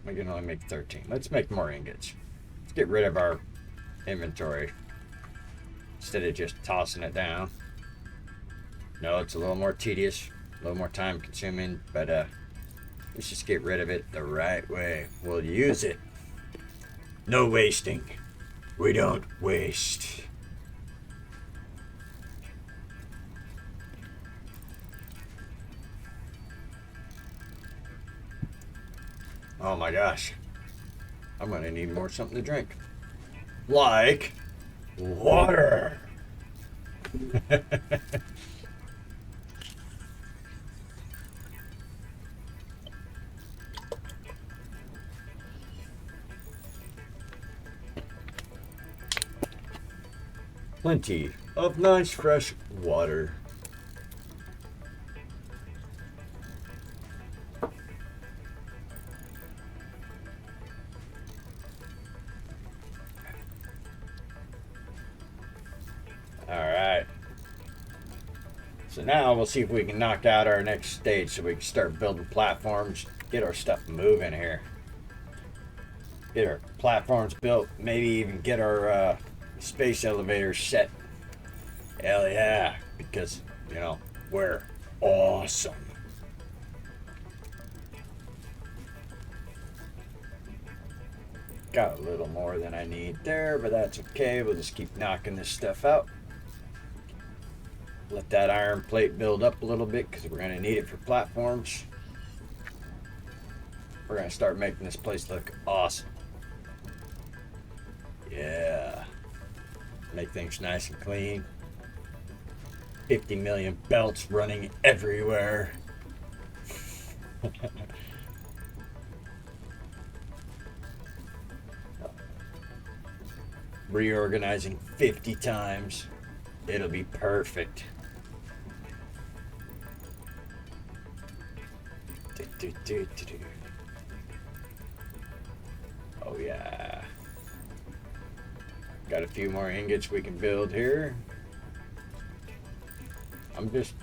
We can only make 13. Let's make more ingots. Let's get rid of our inventory instead of just tossing it down. No, it's a little more tedious, a little more time consuming, but let's just get rid of it the right way. We'll use it. No wasting. We don't waste. Oh my gosh. I'm gonna need more something to drink. Like water. Plenty of nice fresh water. Alright. So now we'll see if we can knock out our next stage so we can start building platforms, get our stuff moving here. Get our platforms built, maybe even get our space elevators set. Hell yeah, because, you know, we're awesome. Got a little more than I need there, but that's okay. We'll just keep knocking this stuff out. Let that iron plate build up a little bit because we're going to need it for platforms. We're going to start making this place look awesome. Yeah. Make things nice and clean. 50 million belts running everywhere. Reorganizing 50 times. It'll be perfect. Oh yeah. Got a few more ingots we can build here. I'm just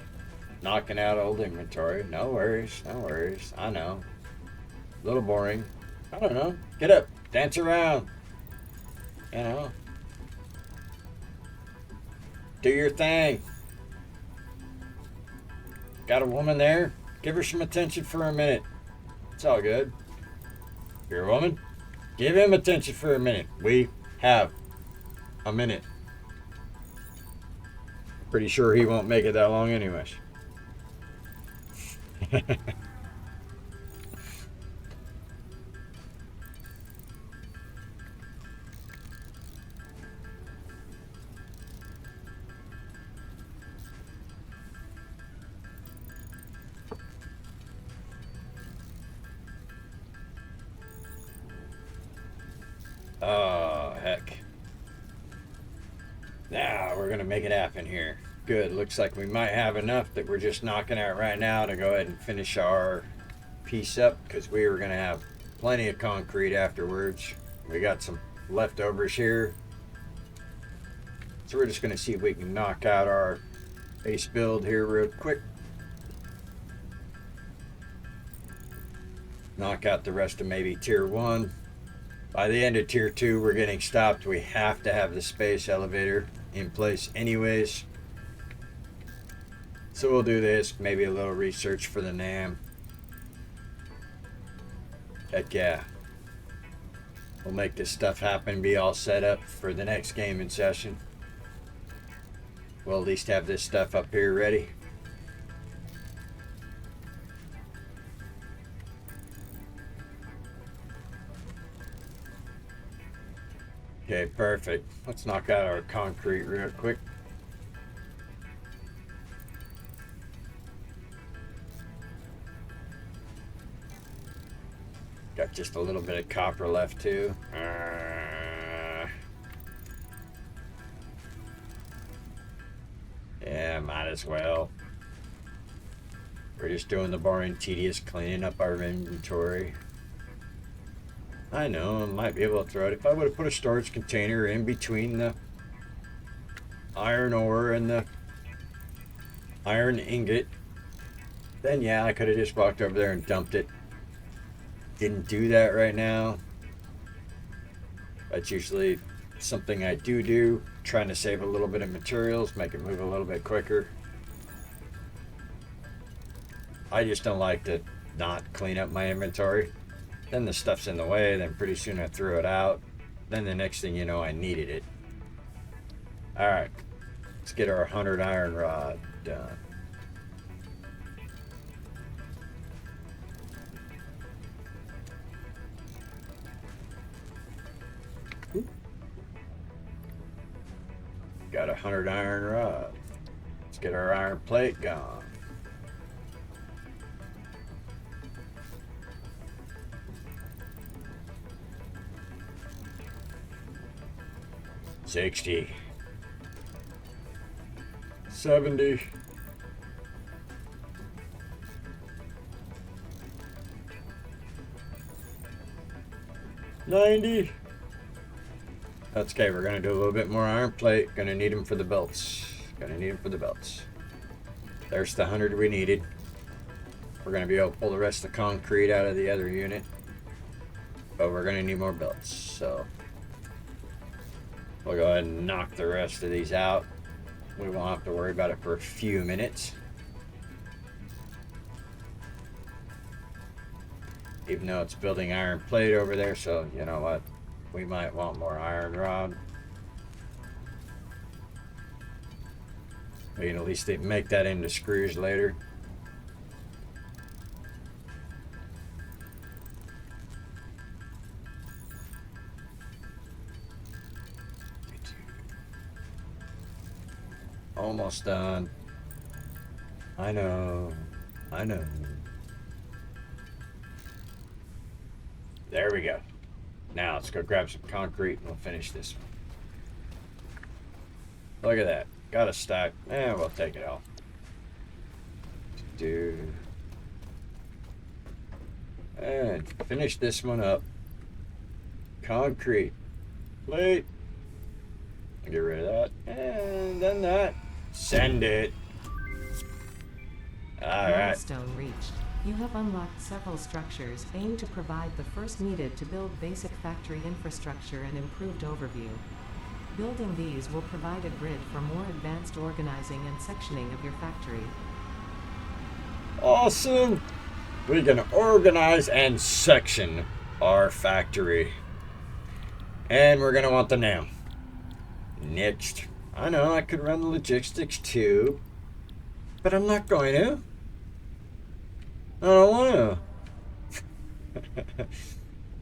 knocking out old inventory. No worries, no worries. I know. A little boring. I don't know. Get up. Dance around. You know. Do your thing. Got a woman there? Give her some attention for a minute. It's all good. You're a woman? Give him attention for a minute. We have a minute. Pretty sure he won't make it that long anyways. Oh, heck. Now we're going to make it happen here. Good. Looks like we might have enough that we're just knocking out right now to go ahead and finish our piece up because we were going to have plenty of concrete afterwards. We got some leftovers here. So we're just going to see if we can knock out our base build here real quick. Knock out the rest of maybe tier 1. By the end of tier 2, we're getting stopped. We have to have the space elevator in place anyways. So we'll do this, maybe a little research for the NAM. Heck yeah. We'll make this stuff happen, be all set up for the next gaming session. We'll at least have this stuff up here ready. Okay, perfect. Let's knock out our concrete real quick. Got just a little bit of copper left too. Yeah, might as well. We're just doing the boring, tedious cleaning up our inventory. I know, I might be able to throw it. If I would have put a storage container in between the iron ore and the iron ingot, then yeah, I could have just walked over there and dumped it. Didn't do that right now. That's usually something I do, trying to save a little bit of materials, make it move a little bit quicker. I just don't like to not clean up my inventory. Then the stuff's in the way, then pretty soon I threw it out. Then the next thing you know, I needed it. Alright, let's get our 100 iron rod done. Got 100 iron rod. Let's get our iron plate going. $60. $70. $90. That's okay. We're gonna do a little bit more iron plate. Gonna need them for the belts. There's the 100 we needed. We're gonna be able to pull the rest of the concrete out of the other unit, but we're gonna need more belts. So we'll go ahead and knock the rest of these out. We won't have to worry about it for a few minutes. Even though it's building iron plate over there, so you know what? We might want more iron rod. We can at least make that into screws later. Almost done. I know. There we go. Now let's go grab some concrete and we'll finish this one. Look at that. Got a stack. We'll take it all. And finish this one up. Concrete. Plate. Get rid of that. And then that. Send it. Alright. Milestone reached. You have unlocked several structures aimed to provide the first needed to build basic factory infrastructure and improved overview. Building these will provide a grid for more advanced organizing and sectioning of your factory. Awesome! We can organize and section our factory. And we're going to want the name. Next. I know I could run the logistics too, but I'm not going to. I don't want to.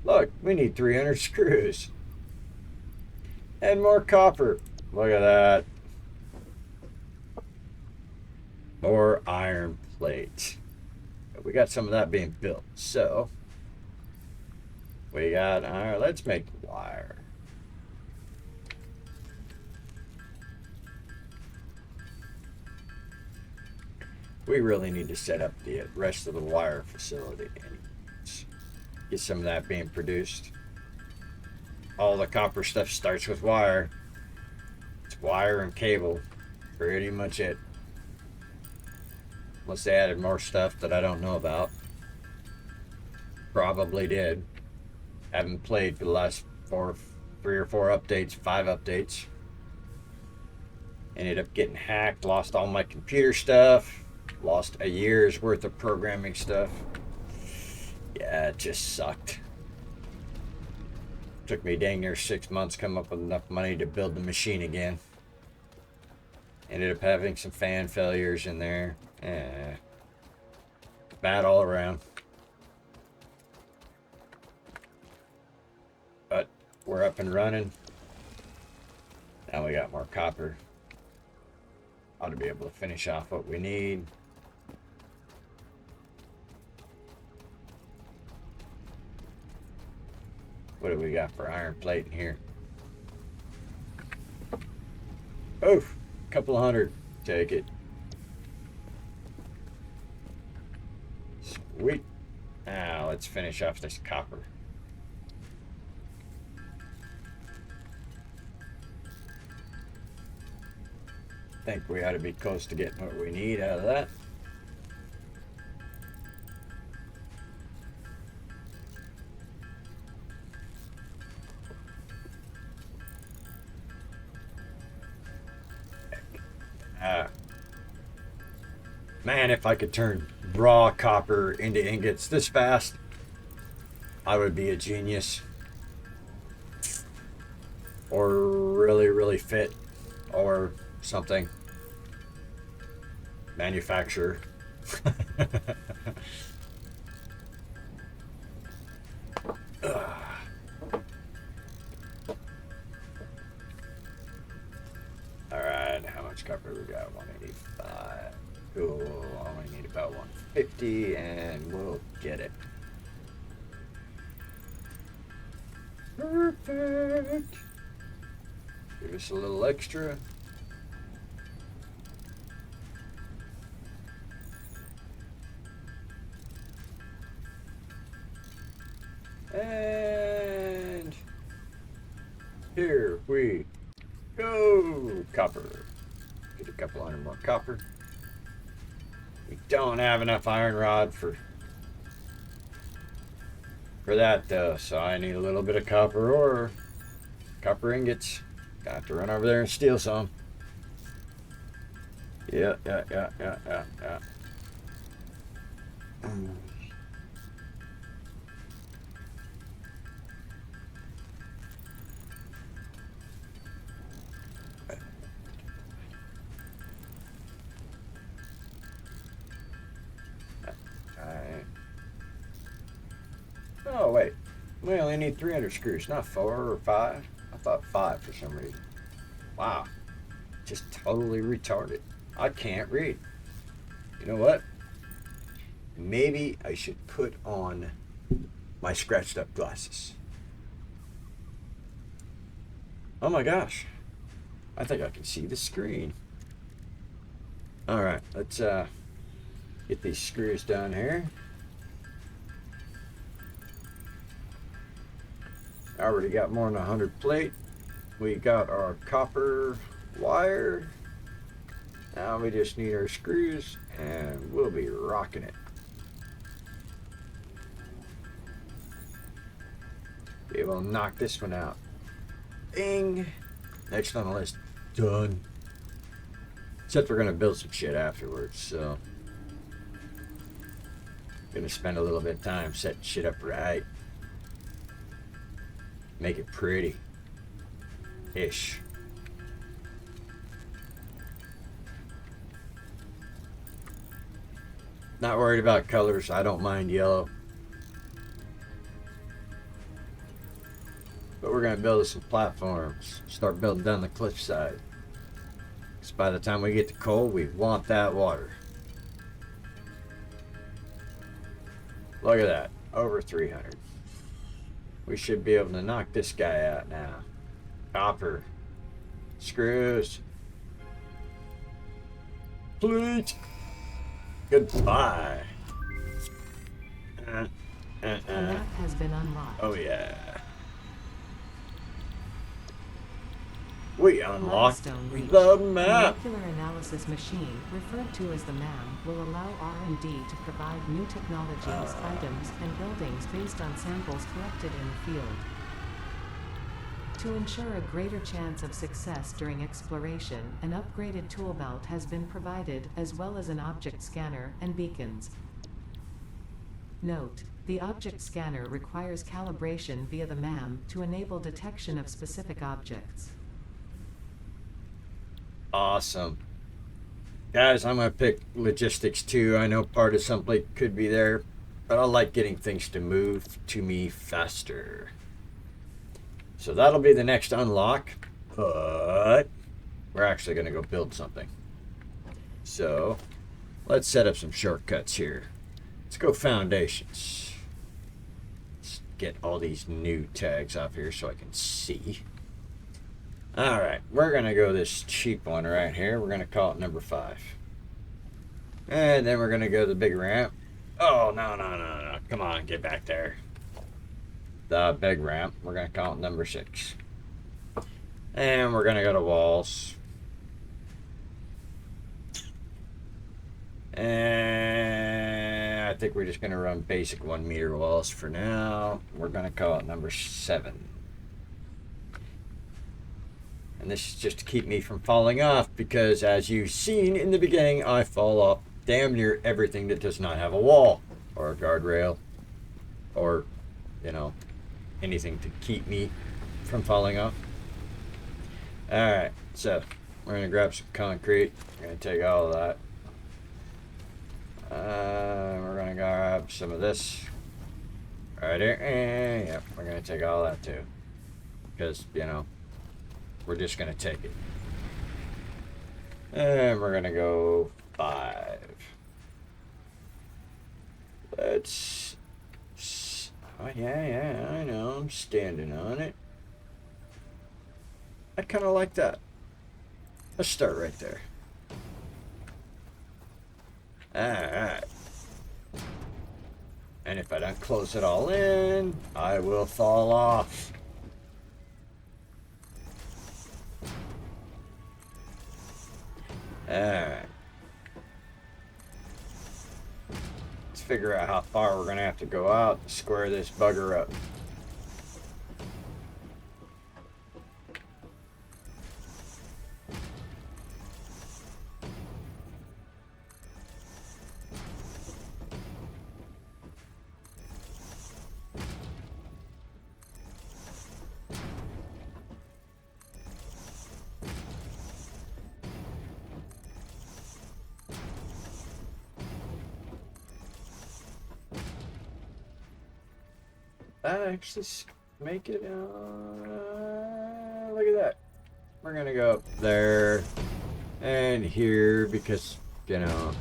Look, we need 300 screws. And more copper. Look at that. More iron plate. We got some of that being built. So, we got iron. Let's make wire. We really need to set up the rest of the wire facility. Get some of that being produced. All the copper stuff starts with wire. It's wire and cable. Pretty much it. Unless they added more stuff that I don't know about. Probably did. Haven't played for the last 3 or 4 updates, 5 updates. Ended up getting hacked, lost all my computer stuff. Lost a year's worth of programming stuff. Yeah, it just sucked. Took me dang near 6 months to come up with enough money to build the machine again. Ended up having some fan failures in there. Bad all around. But we're up and running. Now we got more copper. Ought to be able to finish off what we need. What do we got for iron plate in here? Oh, a couple of 100. Take it. Sweet. Now let's finish off this copper. Think we ought to be close to getting what we need out of that. Man, if I could turn raw copper into ingots this fast, I would be a genius. Or really, really fit. Or something. Manufacturer. Alright. copper we got? 185. Cool. I only need about 150 and we'll get it. Perfect. Give us a little extra. And here we go. Copper. Get a couple hundred more copper. We don't have enough iron rod for that though, so I need a little bit of copper ore. Copper ingots. Got to run over there and steal some. Yeah. Alright. Oh, wait. We only need 300 screws, not 4 or 5. I thought 5 for some reason. Wow. Just totally retarded. I can't read. You know what? Maybe I should put on my scratched up glasses. Oh my gosh. I think I can see the screen. Alright, let's get these screws down here. I already got more than 100 plate. We got our copper wire. Now we just need our screws and we'll be rocking it. Be able to knock this one out. Bing! Next on the list. Done. Except we're gonna build some shit afterwards, so gonna spend a little bit of time setting shit up right. Make it pretty. Ish. Not worried about colors. I don't mind yellow. But we're going to build some platforms. Start building down the cliffside. Because by the time we get to coal, we want that water. Look at that. Over 300. We should be able to knock this guy out now. Copper. Screws. Please. Goodbye. A map has been unlocked. Oh yeah. We unlocked Milestone reached. the A map. molecular analysis machine, referred to as the MAM, will allow R&D to provide new technologies, items, and buildings based on samples collected in the field. To ensure a greater chance of success during exploration, an upgraded tool belt has been provided, as well as an object scanner and beacons. Note: the object scanner requires calibration via the MAM to enable detection of specific objects. Awesome. Guys, I'm going to pick logistics too. I know part of something could be there, but I like getting things to move to me faster. So that'll be the next unlock, but we're actually going to go build something. So let's set up some shortcuts here. Let's go foundations. Let's get all these new tags off here so I can see. Alright, we're going to go this cheap one right here. We're going to call it number 5. And then we're going to go to the big ramp. Oh, no. Come on, get back there. The big ramp. We're going to call it number 6. And we're going to go to walls. And I think we're just going to run basic 1 meter walls for now. We're going to call it number 7. And this is just to keep me from falling off, because as you've seen in the beginning, I fall off damn near everything that does not have a wall or a guardrail or, you know, anything to keep me from falling off. Alright, so we're going to grab some concrete. We're going to take all of that. We're going to grab some of this right here. And yep, we're going to take all that too. Because, you know, we're just going to take it. And we're gonna go 5. Let's... Oh, yeah, I know. I'm standing on it. I kind of like that. Let's start right there. Alright. And if I don't close it all in, I will fall off. Alright. Let's figure out how far we're going to have to go out to square this bugger up. That actually make it, look at that. We're gonna go up there and here because, you know,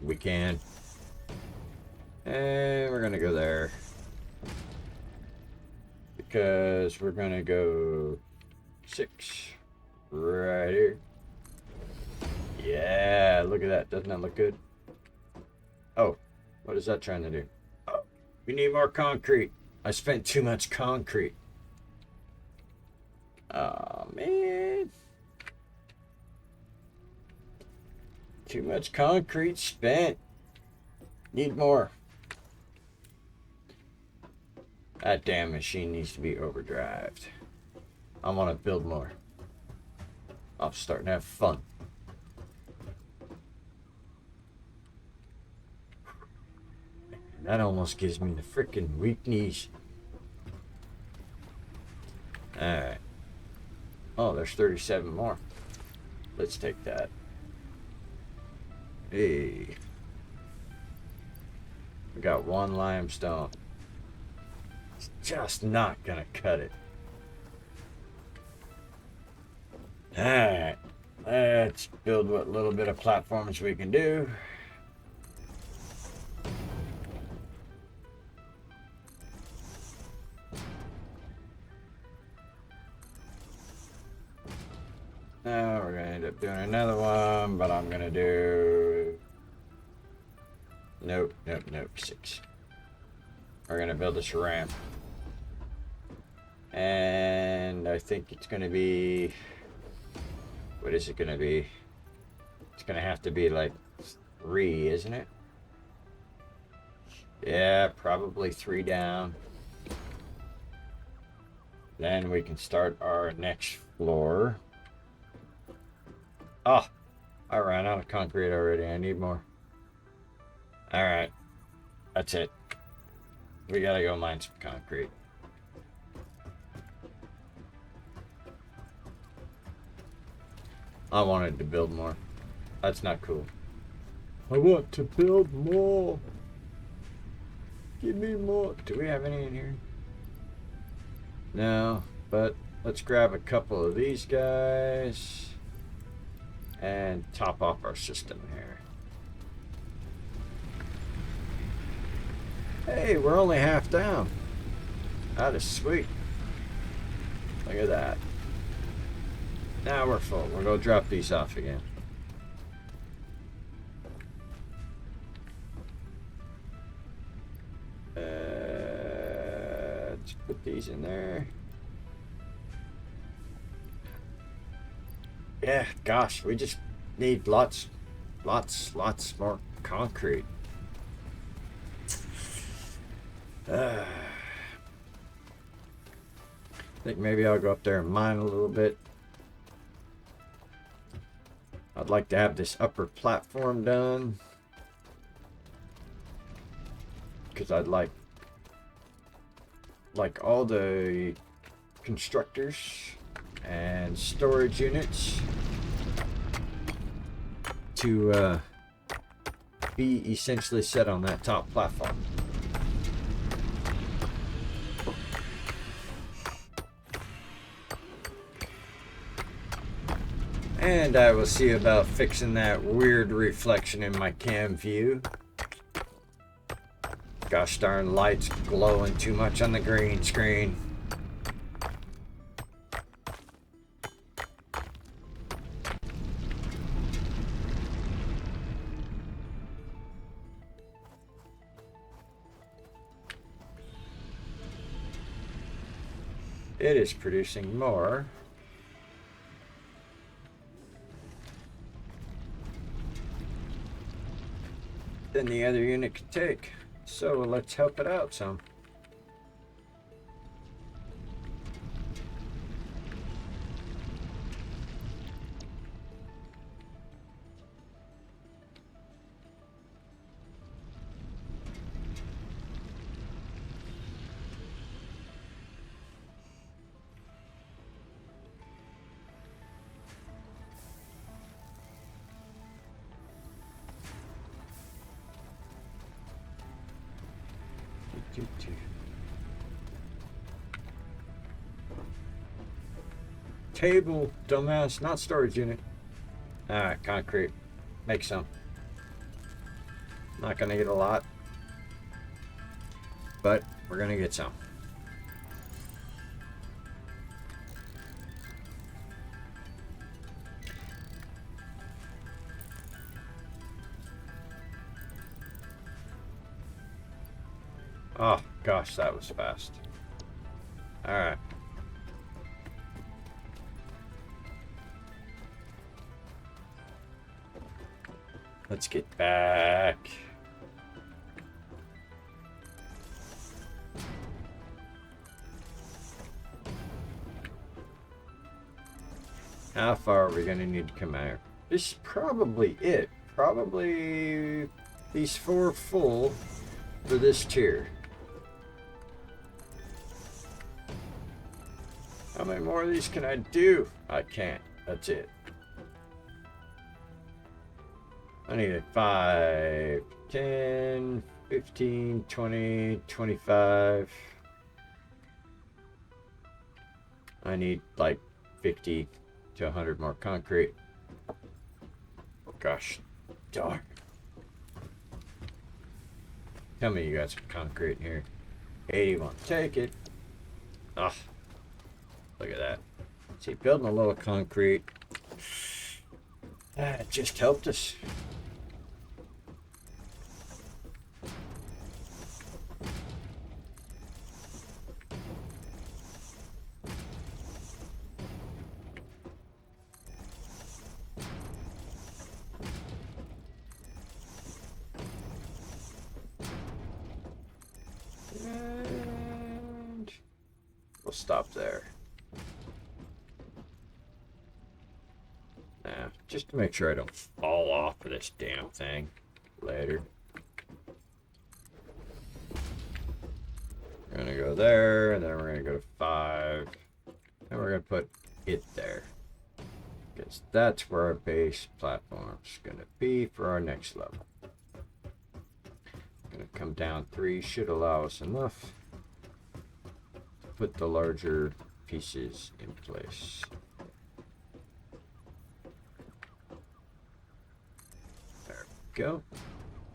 we can. And we're gonna go there because we're gonna go 6 right here. Yeah, look at that. Doesn't that look good? Oh, what is that trying to do? Oh, we need more concrete. I spent too much concrete. Oh, man. Too much concrete spent. Need more. That damn machine needs to be overdrived. I want to build more. I'm starting to have fun. That almost gives me the freaking weak knees. Alright. Oh, there's 37 more. Let's take that. Hey. We got 1 limestone. It's just not gonna cut it. Alright. Let's build what little bit of platforms we can do. Now we're gonna end up doing another one, but I'm gonna do... Nope, 6. We're gonna build this ramp. And I think it's gonna be... What is it gonna be? It's gonna have to be like 3, isn't it? Yeah, probably 3 down. Then we can start our next floor. Oh, I ran out of concrete already. I need more. Alright. That's it. We gotta go mine some concrete. I wanted to build more. That's not cool. I want to build more. Give me more. Do we have any in here? No, but let's grab a couple of these guys and top off our system here. Hey, we're only half down. That is sweet. Look at that. Now we're full. We'll go drop these off again. Let's put these in there. Yeah, gosh, we just need lots more concrete. I think maybe I'll go up there and mine a little bit. I'd like to have this upper platform done, because I'd like all the constructors and storage units to be essentially set on that top platform. And I will see about fixing that weird reflection in my cam view. Gosh darn lights glowing too much on the green screen. It is producing more. Than the other unit could take. So let's help it out some. Table, dumbass, not storage unit. Alright, concrete. Make some. Not gonna get a lot, but we're gonna get some. Oh gosh, that was fast. Alright. Let's get back. How far are we gonna need to come out? This is probably it. Probably these 4 full for this tier. How many more of these can I do? I can't. That's it. I need 5, 10, 15, 20, 25. I need like 50 to 100 more concrete. Gosh darn. Tell me you got some concrete in here. 81. Take it. Ah, look at that. See, building a little concrete. It just helped us. And we'll stop there. Now, just to make sure I don't fall off of this damn thing later. We're gonna go there, and then we're gonna go to 5, and we're gonna put it there. Because that's where our base platform's gonna be for our next level. Gonna come down 3, should allow us enough to put the larger pieces in place. There we go.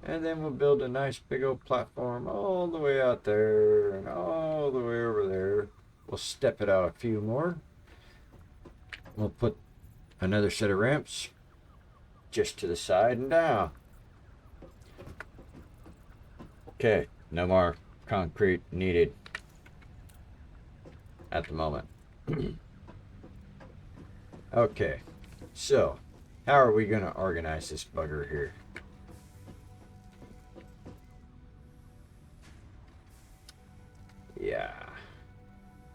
And then we'll build a nice big old platform all the way out there and all the way over there. We'll step it out a few more. We'll put another set of ramps just to the side and down. Okay, no more concrete needed at the moment. Okay, so how are we going to organize this bugger here? Yeah.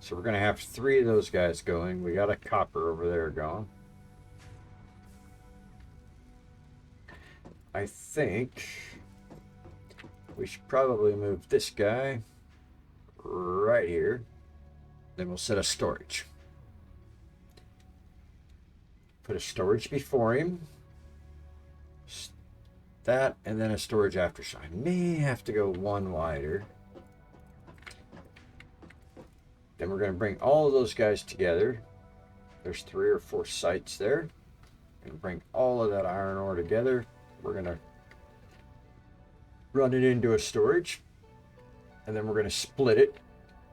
So we're going to have 3 of those guys going. We got a copper over there going. I think we should probably move this guy right here. Then we'll set a storage. Put a storage before him. That, and then a storage after. So I may have to go 1 wider. Then we're going to bring all of those guys together. There's 3 or 4 sites there. Gonna bring all of that iron ore together. We're gonna run it into a storage, and then we're gonna split it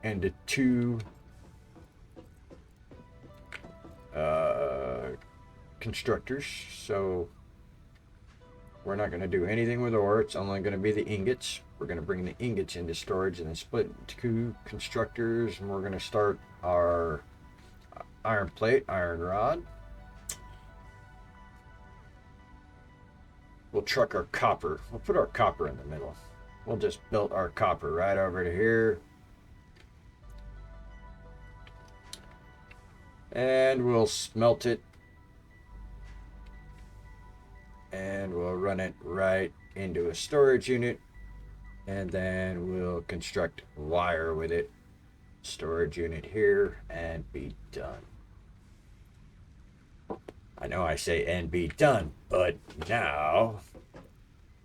into two constructors. So we're not gonna do anything with ore. It's only gonna be the ingots. We're gonna bring the ingots into storage and then split into two constructors, and we're gonna start our iron plate, iron rod. We'll truck our copper. We'll put our copper in the middle. We'll just build our copper right over to here. And we'll smelt it. And we'll run it right into a storage unit. And then we'll construct wire with it. Storage unit here and be done. I know I say and be done, but now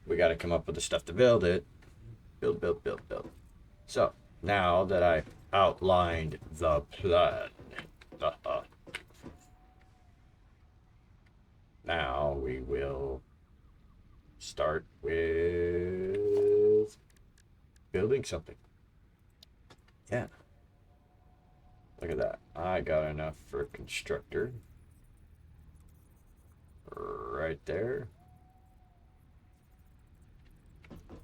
we got to come up with the stuff to build it. Build. So now that I've outlined the plan, now we will start with building something. Yeah. Look at that. I got enough for a constructor. Right there.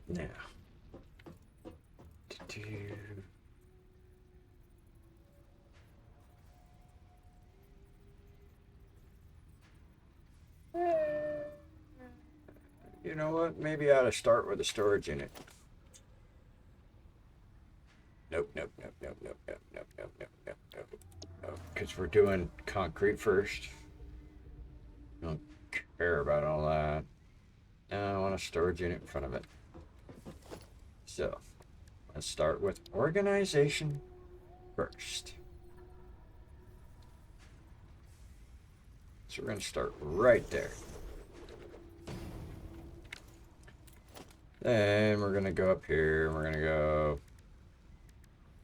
Now. You know what? Maybe I ought to start with a storage unit. Nope. Because we're doing concrete first. Don't care about all that. Now I want a storage unit in front of it. So let's start with organization first. So we're going to start right there. Then we're going to go up here and we're going to go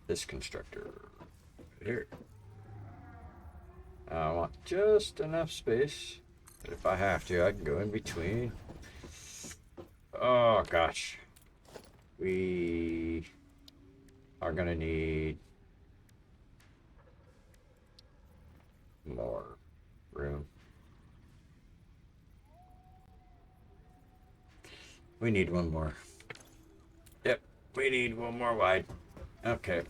this constructor here. I want just enough space. But if I have to, I can go in between. Oh, gosh. We are going to need more room. We need one more. Yep, we need one more wide. Okay.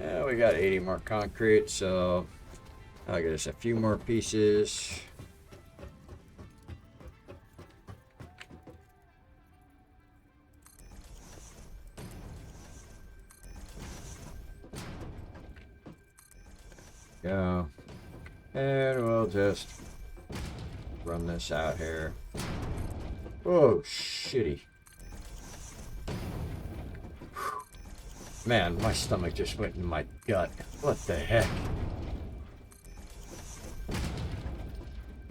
Yeah, we got 80 more concrete, so I'll get us a few more pieces. Go. And we'll just run this out here. Oh, shitty. Man, my stomach just went in my gut. What the heck?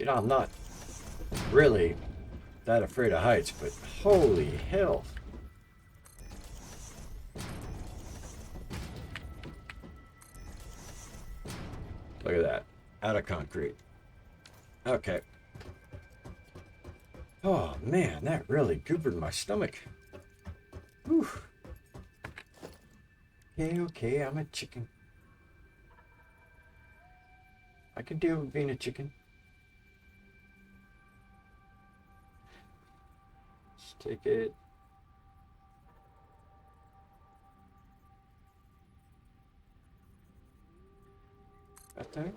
You know, I'm not really that afraid of heights, but holy hell. Look at that. Out of concrete. Okay. Oh, man, that really goobered my stomach. Whew. Okay, I'm a chicken. I can deal with being a chicken. Let's take it. That thing?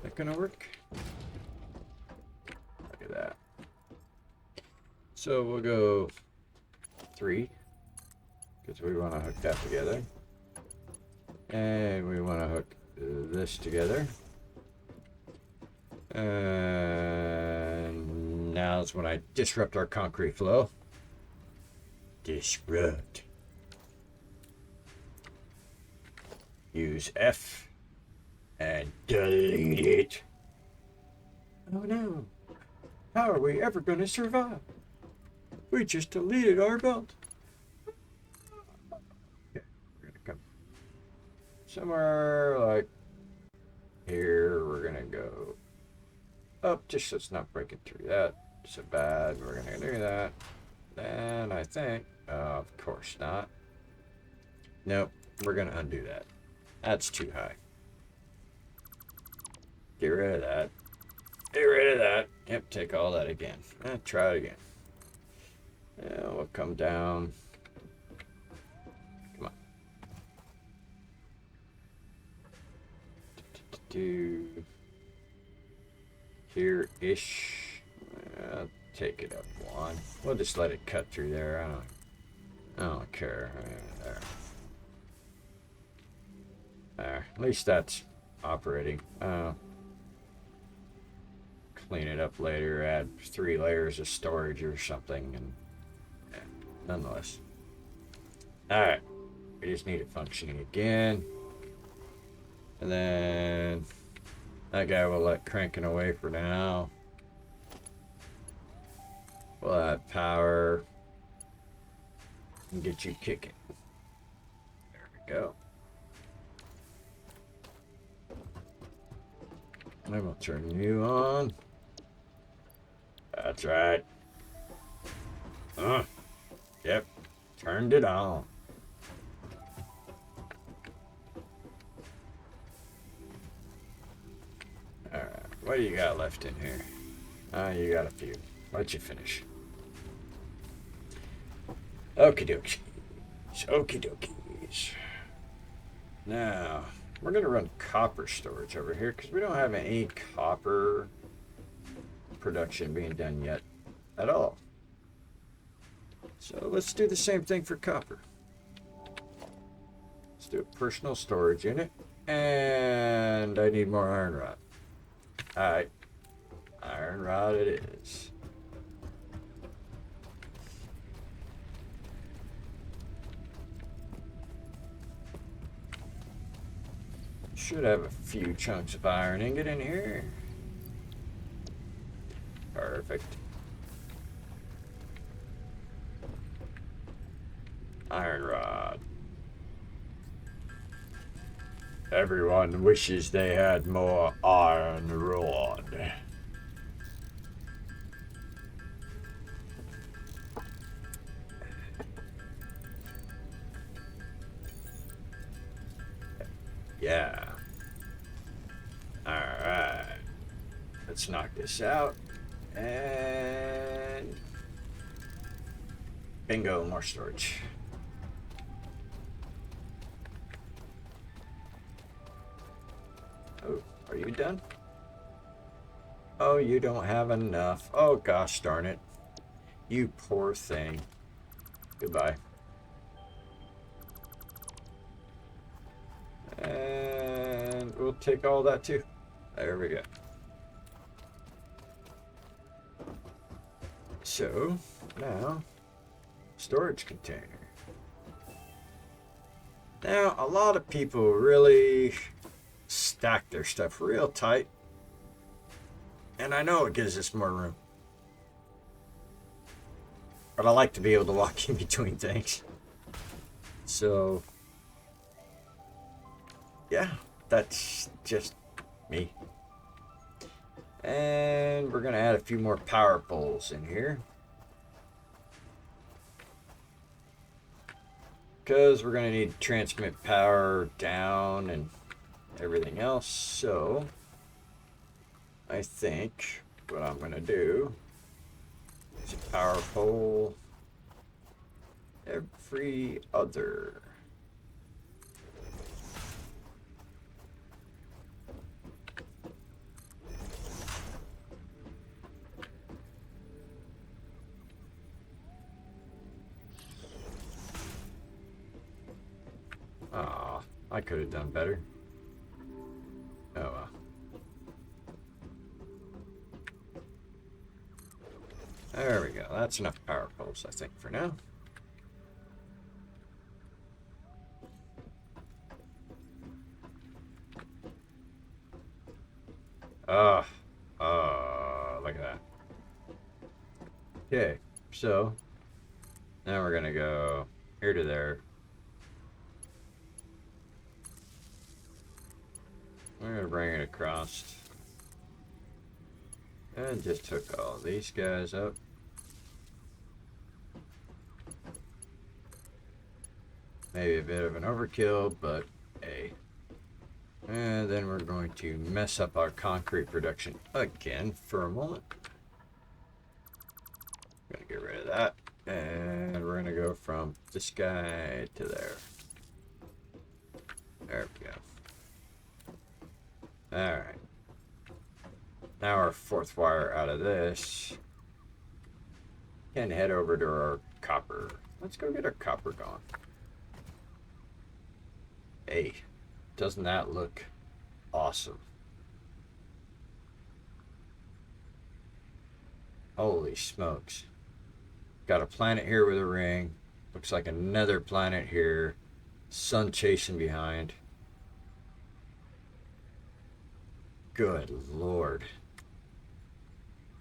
That gonna work? Look at that. So we'll go 3. Because we want to hook that together. And we want to hook this together. And now's when I disrupt our concrete flow. Disrupt. Use F and delete it. Oh no. How are we ever going to survive? We just deleted our belt. somewhere like here. We're gonna go up just so it's not breaking through that so bad. We're gonna do that. Then I think, of course not. Nope, we're gonna undo that. That's too high. Get rid of that. Get rid of that. Yep, take all that again. Try it again. Yeah, we'll come down. Come on. Do here-ish. Take it up one. We'll just let it cut through there. I don't care. There. There. At least that's operating. Clean it up later. Add 3 layers of storage or something, and nonetheless. All right. We just need it functioning again, and then that guy will let cranking away for now. We'll add power and get you kicking. There we go. And we'll turn you on. That's right. Yep. Turned it on. Alright. What do you got left in here? You got a few. Let you finish. Okie dokies. Okie dokies. Now, we're going to run copper storage over here because we don't have any copper production being done yet at all. So let's do the same thing for copper. Let's do a personal storage unit. And I need more iron rod. Alright. Iron rod it is. Should have a few chunks of iron ingot in here. Perfect. Iron rod. Everyone wishes they had more iron rod. Yeah. Alright. Let's knock this out. And bingo, more storage. Oh, are you done? Oh, you don't have enough. Oh, gosh darn it. You poor thing. Goodbye. And we'll take all that too. There we go. So, now, storage container. Now, a lot of people really stack their stuff real tight. And I know it gives us more room. But I like to be able to walk in between things. So, yeah, that's just me. And we're going to add a few more power poles in here. Because we're going to need to transmit power down and everything else. So, I think what I'm going to do is a power pole every other. Aw, I could have done better. Oh well. There we go. That's enough power poles, I think, for now. Look at that. Okay, so now we're gonna go here to there. We're gonna bring it across. And just hook all these guys up. Maybe a bit of an overkill, but hey. And then we're going to mess up our concrete production again for a moment. Gonna get rid of that. And we're gonna go from this guy to there. There we go. Alright. Now our fourth wire out of this can head over to our copper. Let's go get our copper going. Hey, doesn't that look awesome? Holy smokes. Got a planet here with a ring. Looks like another planet here. Sun chasing behind. Good Lord.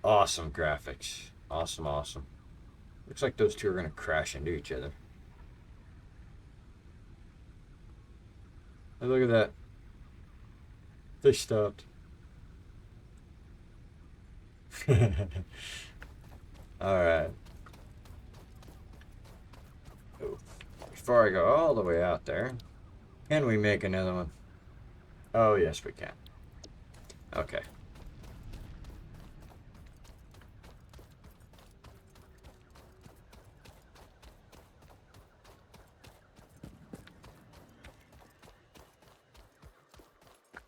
Awesome graphics. Awesome, awesome. Looks like those two are going to crash into each other. Hey, look at that. They stopped. Alright. Oh. Before I go all the way out there, can we make another one? Oh, yes, we can. Okay.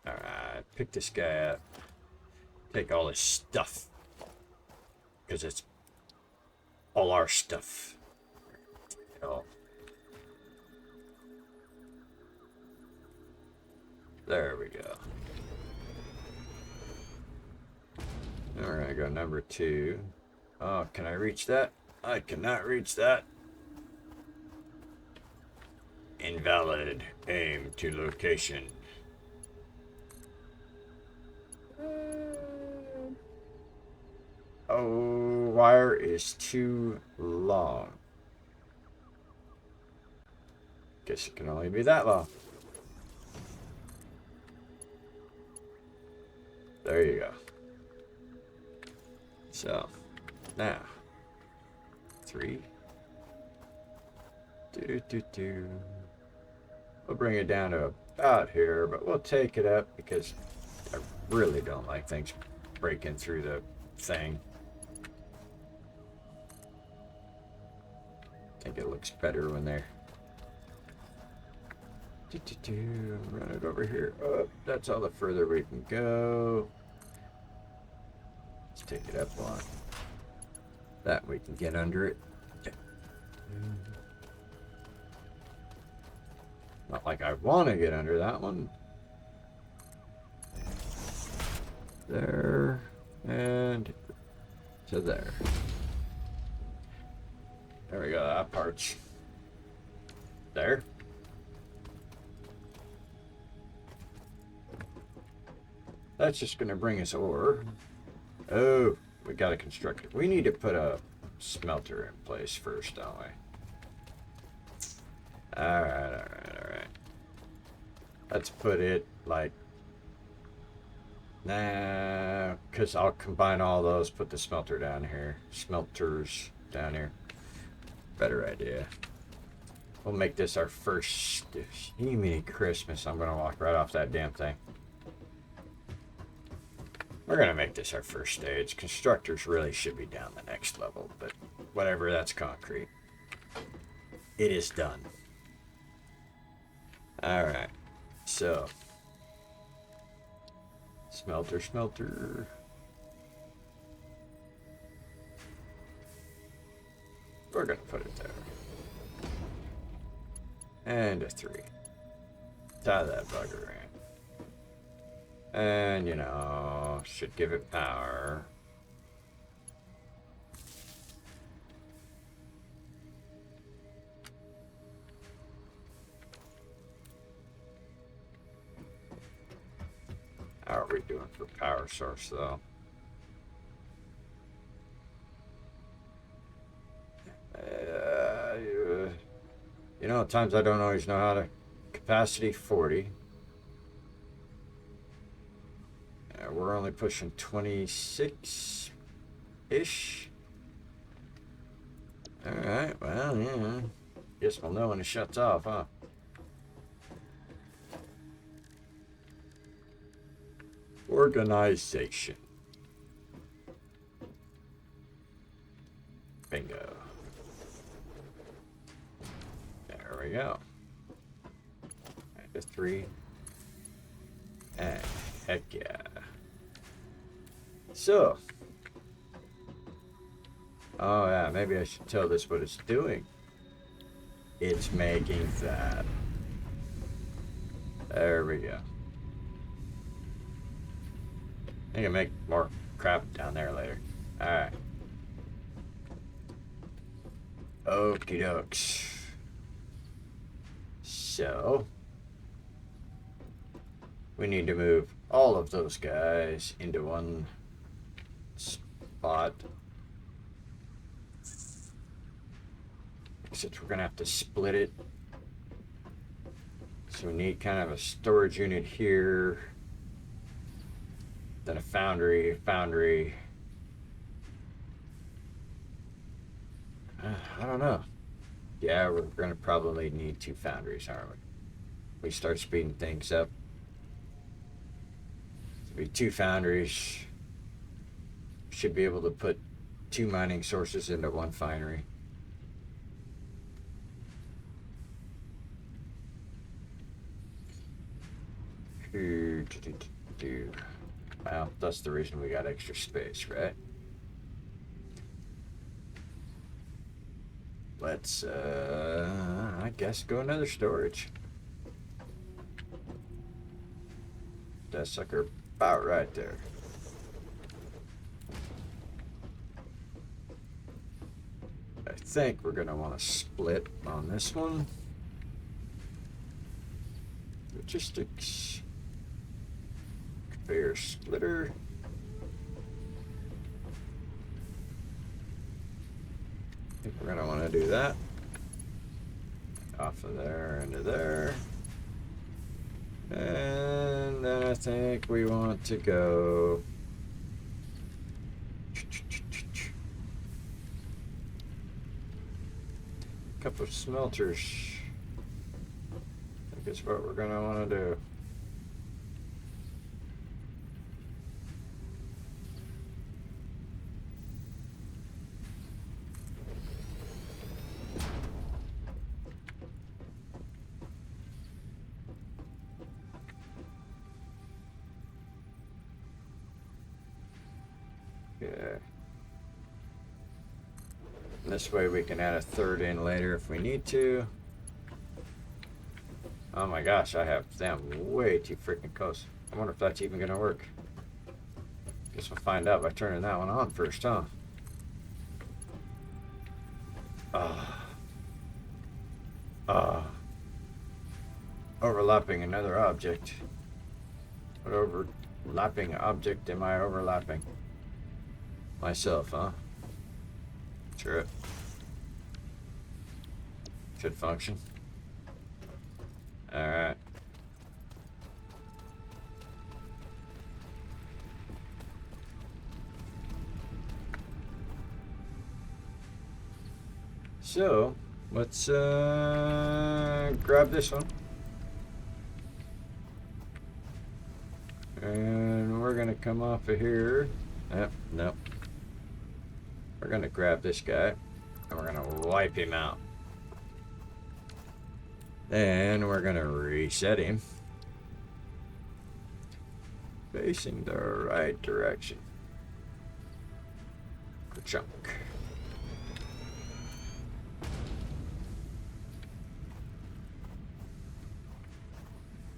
Alright, pick this guy up. Take all his stuff. Because it's all our stuff. Oh. There we go. We're gonna go number 2. Oh, can I reach that? I cannot reach that. Invalid. Aim to location. Oh, wire is too long. Guess it can only be that long. There you go. So, now, 3. We'll bring it down to about here, but we'll take it up because I really don't like things breaking through the thing. I think it looks better when they're... Run it over here. Oh, that's all the further we can go. Let's take it up one. That we can get under it. Not like I want to get under that one. There. And to there. There we go. That part's there. That's just going to bring us ore. Oh, we got to construct it. We need to put a smelter in place first, don't we? Alright. Let's put it like... Nah, because I'll combine all those, put the smelter down here. Smelters down here. Better idea. We'll make this our first... Mini Christmas. I'm going to walk right off that damn thing. We're going to make this our first stage. Constructors really should be down the next level, but whatever, that's concrete. It is done. Alright, so. Smelter. We're going to put it there. And a 3. Tie that bugger in. And, you know, should give it power. How are we doing for power source, though? You know, at times I don't always know how to... Capacity 40. We're only pushing 26-ish. Alright, well, yeah. Guess we'll know when it shuts off, huh? Organization. Bingo. There we go. Just 3. And heck yeah. So. Oh yeah, maybe I should tell this what it's doing. It's making that. There we go. I can make more crap down there later. Alright. Okie dokes. So, we need to move all of those guys into one spot. Except we're going to have to split it. So we need kind of a storage unit here. Then a foundry. I don't know. Yeah, we're going to probably need 2 foundries, aren't we? We start speeding things up. It'll be 2 foundries. Should be able to put 2 mining sources into 1 finery. Well, that's the reason we got extra space, right? Let's, I guess go another storage. That sucker about right there. I think we're gonna want to split on this one. Logistics. Conveyor splitter. I think we're gonna want to do that. Off of there into there. And then I think we want to go a couple of smelters. I think that's what we're gonna want to do. Okay. This way we can add a 3rd in later if we need to. Oh my gosh, I have them way too freaking close. I wonder if that's even gonna work. Guess we'll find out by turning that one on first, huh? Overlapping another object. What overlapping object am I overlapping? Myself, huh? Sure. Should function. Alright. So, let's grab this one. And we're gonna come off of here. Nope. We're gonna grab this guy and we're gonna wipe him out. Then we're gonna reset him. Facing the right direction. Chunk.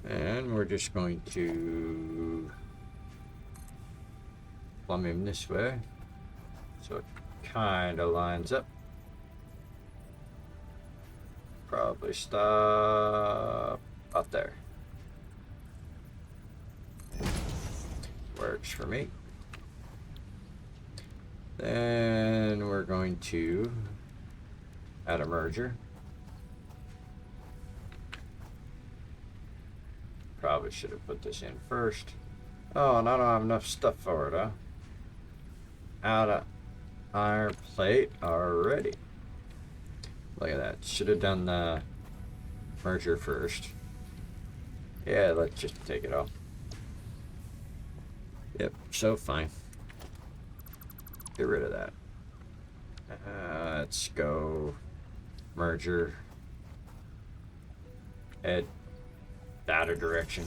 And we're just going to plumb him this way. So it kind of lines up. Probably stop out there. Works for me. Then we're going to add a merger. Probably should have put this in first. Oh, and I don't have enough stuff for it, huh? Out of iron plate already. Look at that. Should have done the merger first. Yeah, let's just take it off. Yep, so fine. Get rid of that. Let's go merger. Head data direction.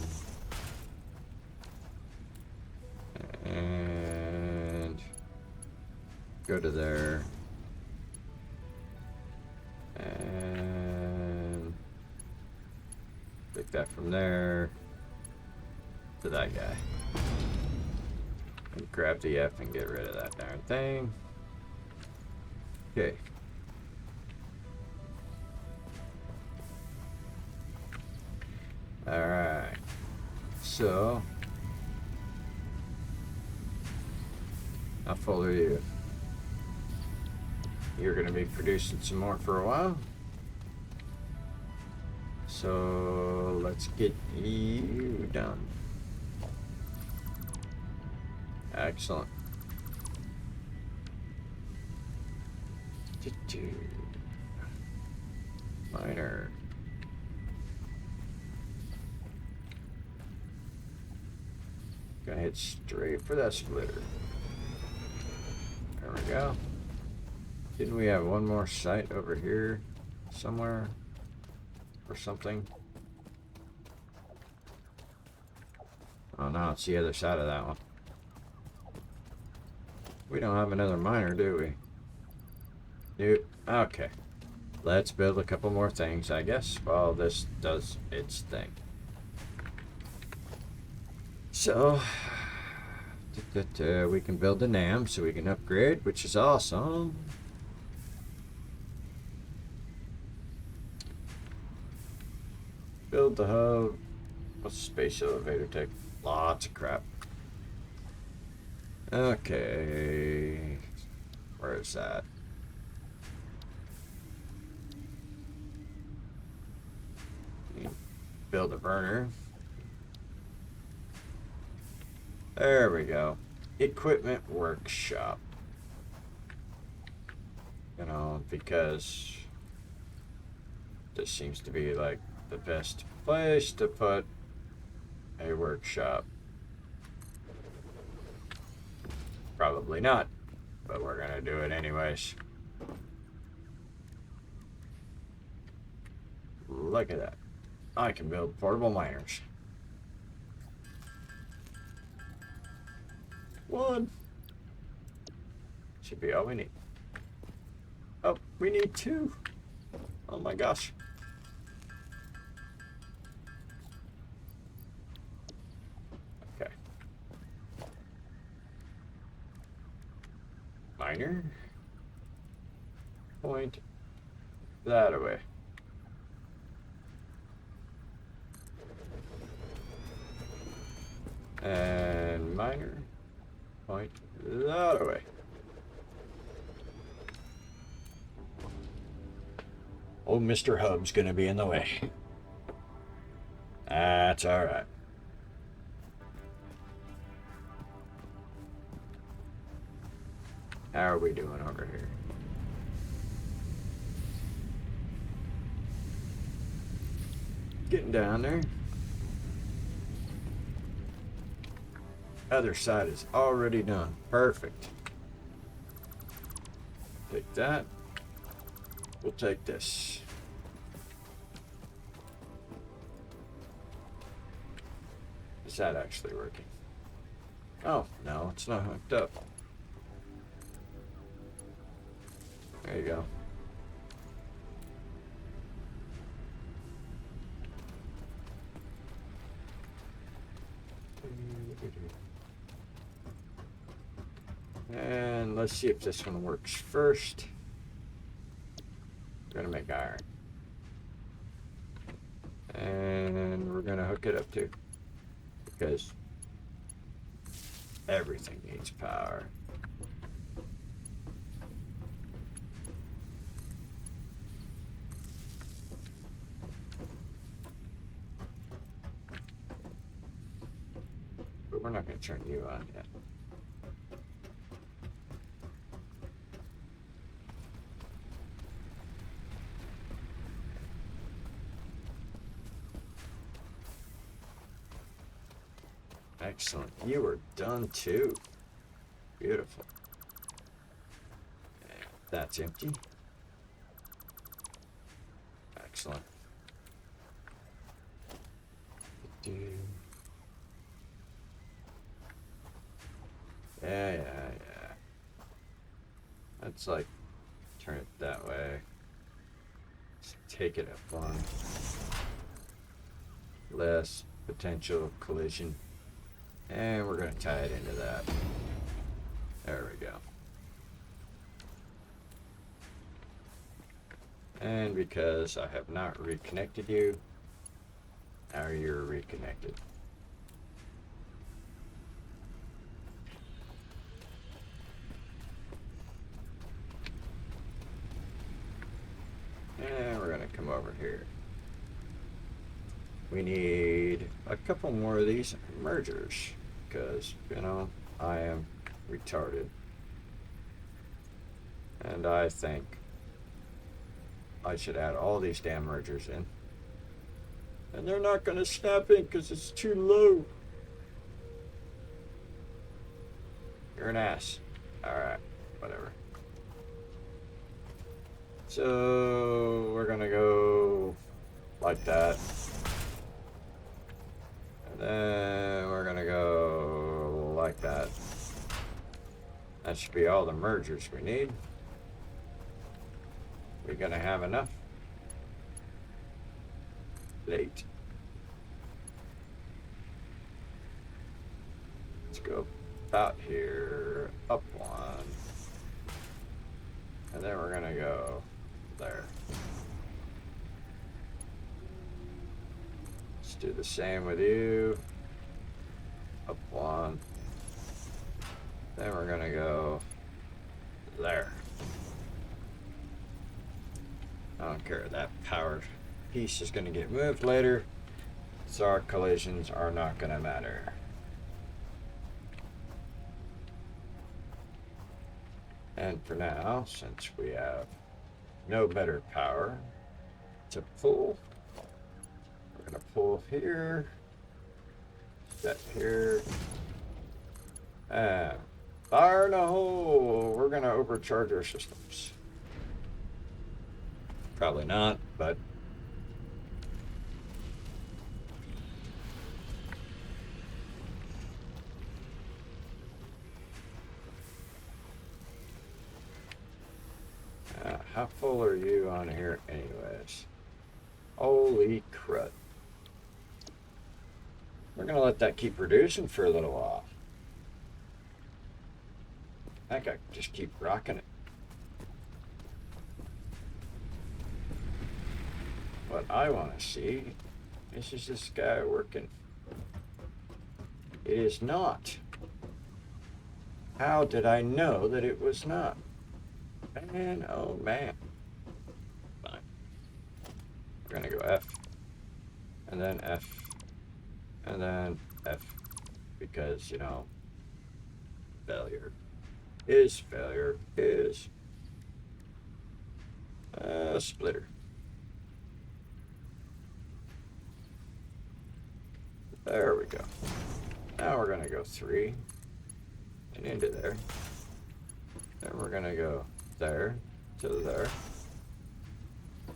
And go to there. And take that from there to that guy. And grab the F and get rid of that darn thing. Okay. Alright. So, how full are you? You're going to be producing some more for a while. So, let's get you done. Excellent. Miner. Gonna hit straight for that splitter. There we go. Didn't we have one more site over here somewhere or something? Oh no, it's the other side of that one. We don't have another miner, do we? Nope. Okay. Let's build a couple more things, I guess, while this does its thing. So, we can build a NAM so we can upgrade, which is awesome. Build the hub. What's the space elevator take? Lots of crap. Okay. Where is that? Build a burner. There we go. Equipment workshop. You know, because this seems to be like the best place to put a workshop. Probably not, but we're gonna do it anyways. Look at that. I can build portable miners. One. Should be all we need. Oh, we need two. Oh my gosh. Okay. Miner. Point that away. And miner. Point that away. Oh, Mr. Hub's gonna be in the way. That's alright. How are we doing over here? Getting down there. Other side is already done. Perfect. Take that. We'll take this. Is that actually working? Oh, no, it's not hooked up. There you go. And let's see if this one works first. We're gonna make iron. And we're gonna hook it up too. Because everything needs power. But we're not going to turn you on yet. Excellent. You are done too. Beautiful. And that's empty. Excellent. Yeah. Let's like turn it that way. Let's take it up one. Less potential collision. And we're going to tie it into that. There we go. And because I have not reconnected you, now you're reconnected. And we're going to come over here. We need a couple more of these mergers because, you know, I am retarded. And I think I should add all these damn mergers in. And they're not going to snap in because it's too low. You're an ass. Alright, whatever. So we're going to go like that. And then we're going to go like that. That should be all the mergers we need. We're going to have enough. Late. Let's go about here, up one. And then we're going to go there. Let's do the same with you. Up one. Then we're going to go there. I don't care. That power piece is going to get moved later, so our collisions are not going to matter. And for now, since we have no better power to pull, we're going to pull here, set here, and fire in a hole. We're going to overcharge our systems. Probably not, but how full are you on here anyways? Holy crud. We're going to let that keep reducing for a little while. I think I can just keep rocking it. What I want to see is this guy working. It is not. How did I know that it was not? Man, oh man. Fine. We're going to go F. And then F. And then F. Because, you know, failure is a splitter. There we go. Now we're going to go 3 and into there. Then we're going to go there to there.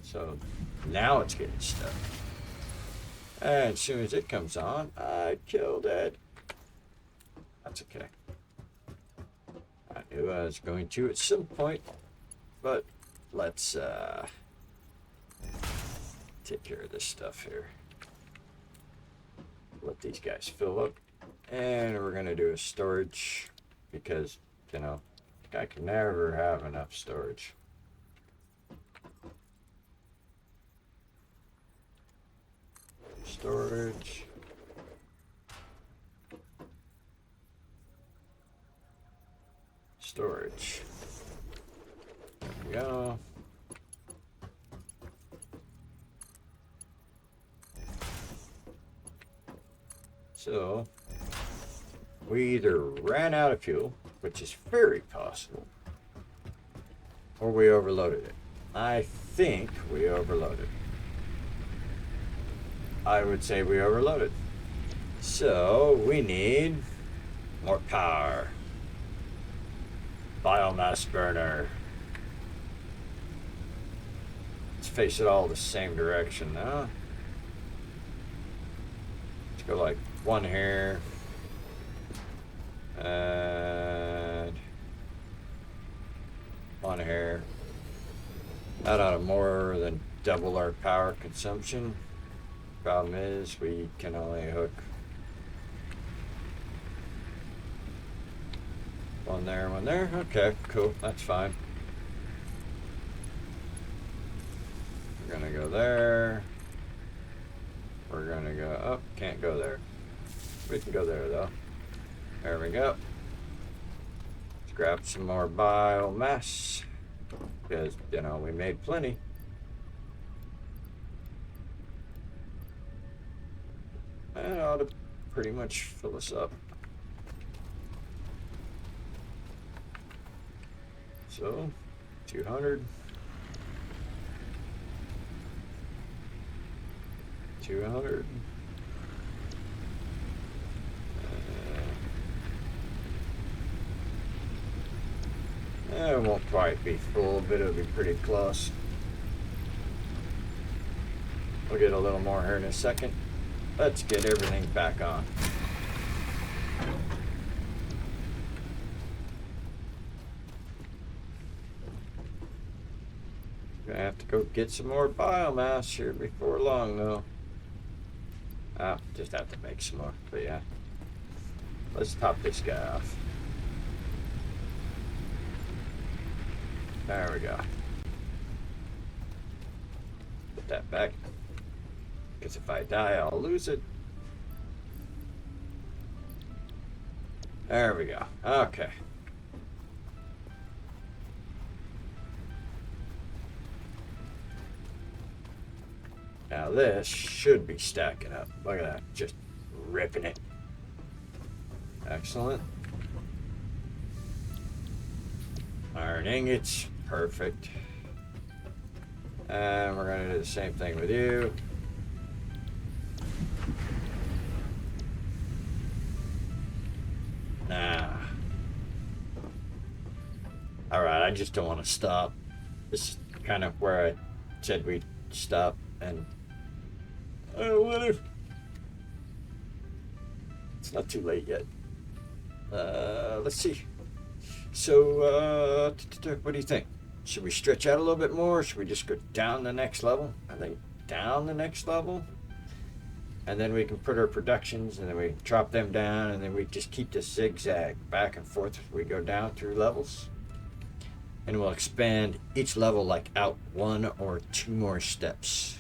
So now it's getting stuck. And as soon as it comes on, I killed it. That's okay. I knew I was going to at some point, but let's take care of this stuff here. Let these guys fill up, and we're gonna do a storage because, you know, I can never have enough storage. Storage. Storage. There we go. So we either ran out of fuel, which is very possible, or we overloaded it. I think we overloaded. I would say we overloaded. So we need more power. Biomass burner. Let's face it all the same direction now. Let's go like one here. And one here. That ought to more than double our power consumption. Problem is, we can only hook one there, one there. Okay, cool. That's fine. We're gonna go there. We're gonna go up. Can't go there. We can go there though. There we go. Let's grab some more biomass because, you know, we made plenty. That ought to pretty much fill us up. So, 200. 200. It won't quite be full, but it'll be pretty close. We'll get a little more here in a second. Let's get everything back on. Gonna have to go get some more biomass here before long, though. Just have to make some more, but yeah. Let's top this guy off. There we go. Put that back. Because if I die, I'll lose it. There we go. Okay. Now this should be stacking up. Look at that. Just ripping it. Excellent. Iron ingots. Perfect. And we're going to do the same thing with you. Nah. Alright, I just don't want to stop. This is kind of where I said we'd stop, and what if it's not too late yet? Let's see. So, what do you think? Should we stretch out a little bit more? Or should we just go down the next level? I think down the next level. And then we can put our productions, and then we drop them down, and then we just keep this zigzag back and forth as we go down through levels. And we'll expand each level like out 1 or 2 more steps.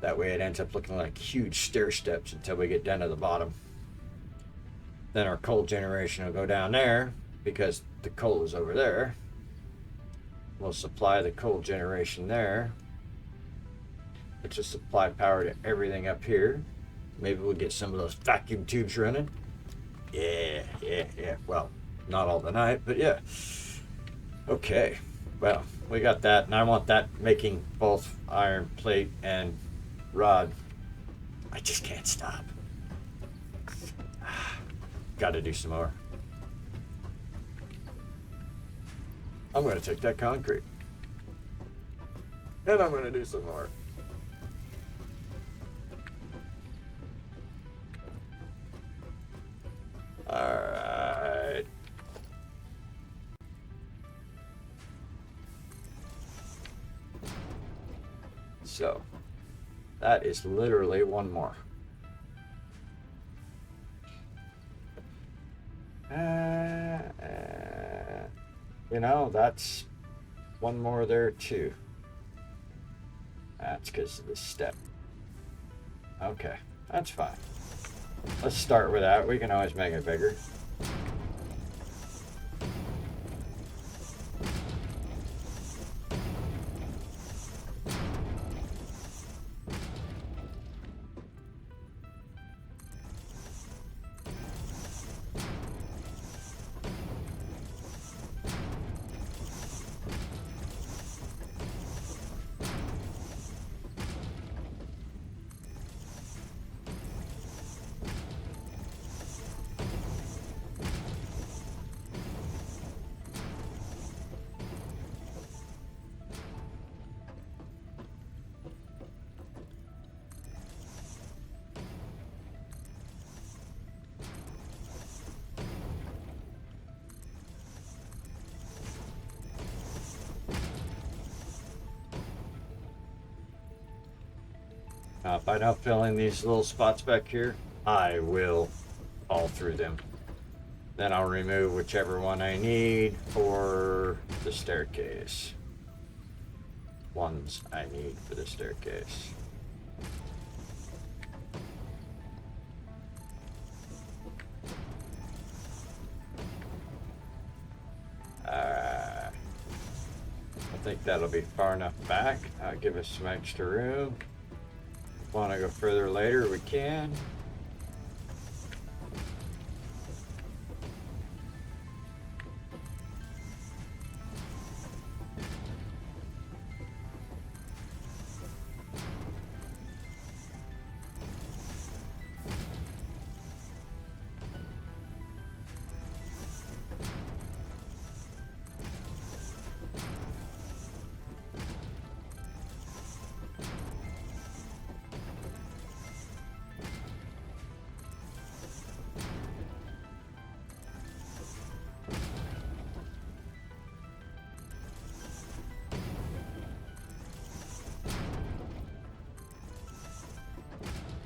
That way it ends up looking like huge stair steps until we get down to the bottom. Then our coal generation will go down there because the coal is over there. We'll supply the coal generation there, which will supply power to everything up here. Maybe we'll get some of those vacuum tubes running. Yeah. Well, not all the night, but yeah. Okay, well, we got that, and I want that making both iron plate and rod. I just can't stop. Got to do some more. I'm going to take that concrete, and I'm going to do some more. Alright. So, that is literally one more. You know, that's one more there too. That's because of the step. Okay, that's fine. Let's start with that. We can always make it bigger. Now, if I don't fill in these little spots back here, I will haul through them. Then I'll remove whichever one I need for the staircase. Ones I need for the staircase. I think that'll be far enough back. Give us some extra room. Want to go further later, we can.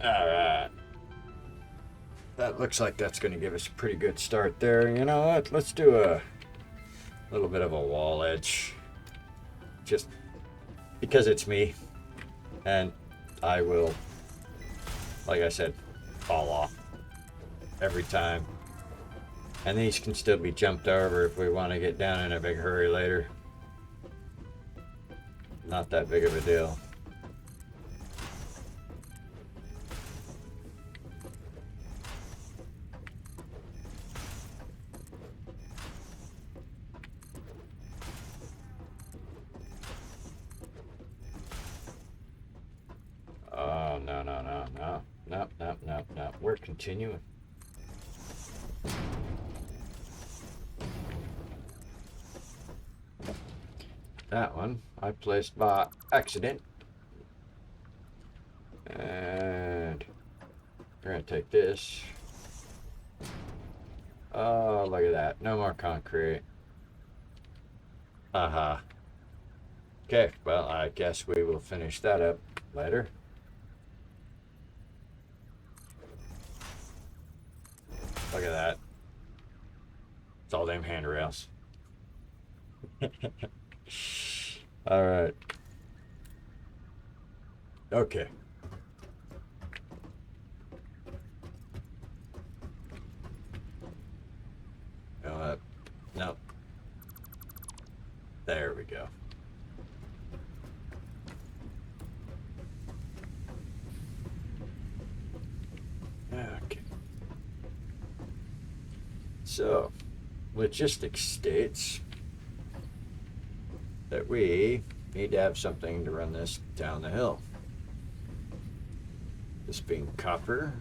Alright. That looks like that's going to give us a pretty good start there. You know what? Let's do a little bit of a wall edge. Just because it's me. And I will, like I said, fall off every time. And these can still be jumped over if we want to get down in a big hurry later. Not that big of a deal. Oh, no. We're continuing. That one I placed by accident. And we're going to take this. Oh, look at that. No more concrete. Uh-huh. Okay, well, I guess we will finish that up later. Look at that. It's all them handrails. All right. Okay. No. There we go. Okay. So, logistics states that we need to have something to run this down the hill. This being copper.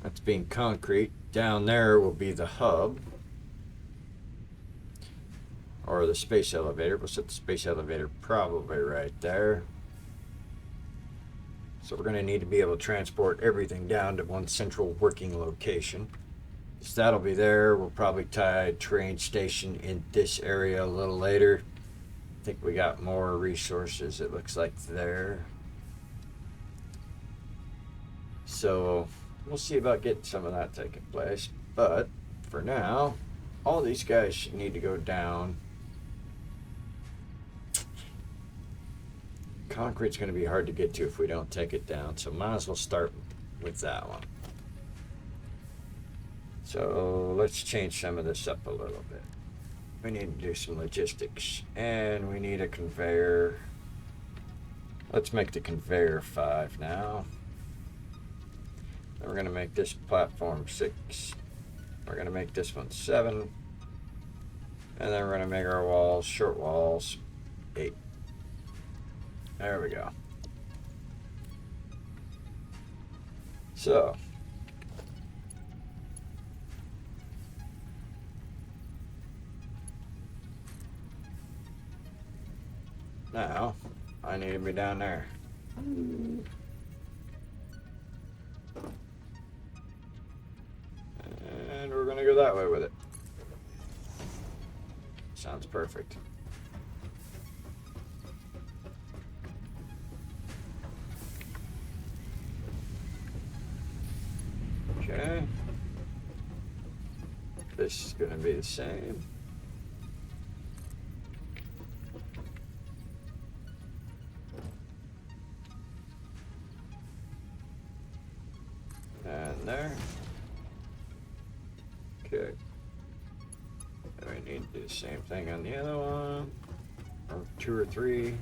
That's being concrete. Down there will be the hub. Or the space elevator. We'll set the space elevator probably right there. So we're going to need to be able to transport everything down to one central working location. So that'll be there. We'll probably tie a train station in this area a little later. I think we got more resources, it looks like, there. So we'll see about getting some of that taking place. But for now, all these guys need to go down. Concrete's going to be hard to get to if we don't take it down, so might as well start with that one. So let's change some of this up a little bit. We need to do some logistics, and we need a conveyor. Let's make the conveyor 5 now. Then we're going to make this platform 6. We're going to make this one 7. And then we're going to make our walls, short walls, 8. There we go. So, now I need to be down there. And we're going to go that way with it. Sounds perfect. Okay. This is going to be the same. And there. Okay. And we need to do the same thing on the other one. Or 2 or 3.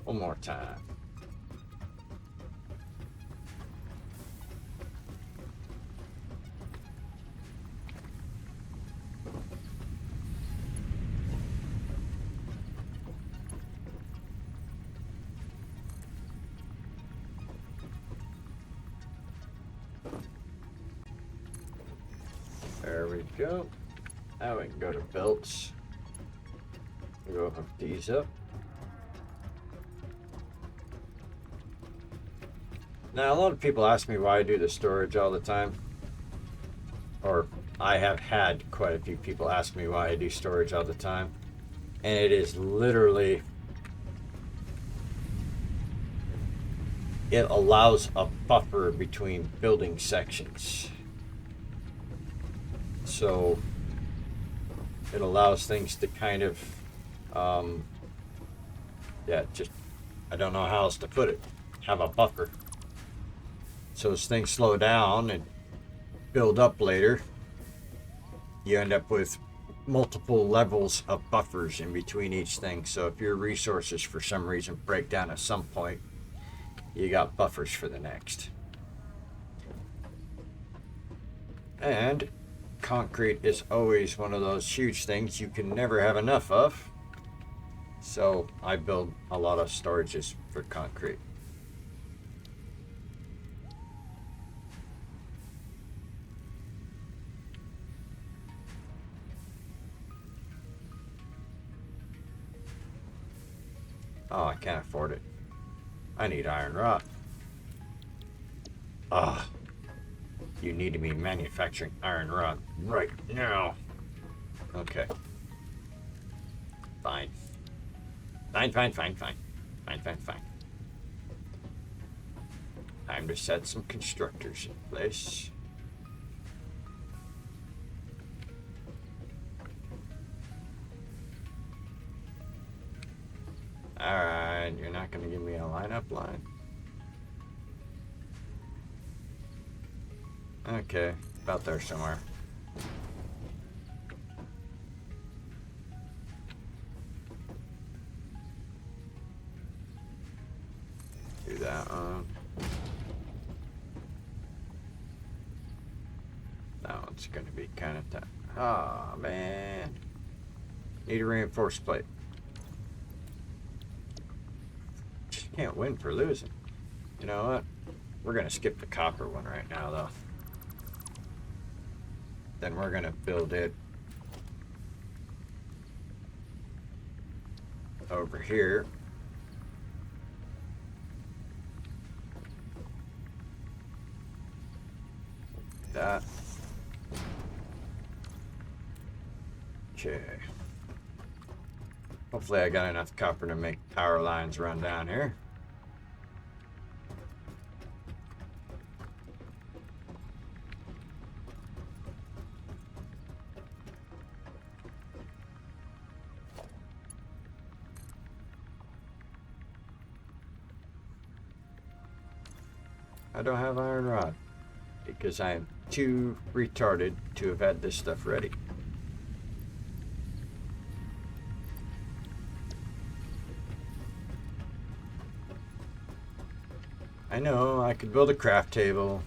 One more time. There we go. Now we can go to belts. We'll hook these up. Now, a lot of people ask me why I do the storage all the time. Or I have had quite a few people ask me why I do storage all the time. And it is literally, it allows a buffer between building sections. So it allows things to kind of, just, I don't know how else to put it, have a buffer. So as things slow down and build up later, you end up with multiple levels of buffers in between each thing. So if your resources for some reason break down at some point, you got buffers for the next. And concrete is always one of those huge things you can never have enough of. So I build a lot of storages for concrete. Oh, I can't afford it. I need iron rod. Ah, you need to be manufacturing iron rod right now. Okay. Fine. Fine. Time to set some constructors in place. Alright, you're not going to give me a lineup line? Okay, about there somewhere. Do that one. That one's going to be kind of tough. Oh, man. Need a reinforced plate. Can't win for losing. You know what? We're going to skip the copper one right now, though. Then we're going to build it over here. That. Okay. Hopefully I got enough copper to make power lines run down here. I don't have iron rod because I am too retarded to have had this stuff ready. I know I could build a craft table,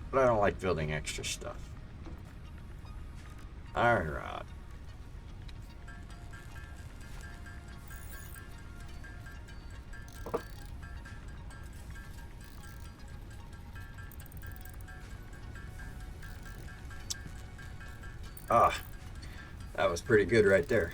but I don't like building extra stuff. Iron rod. Ah, that was pretty good right there.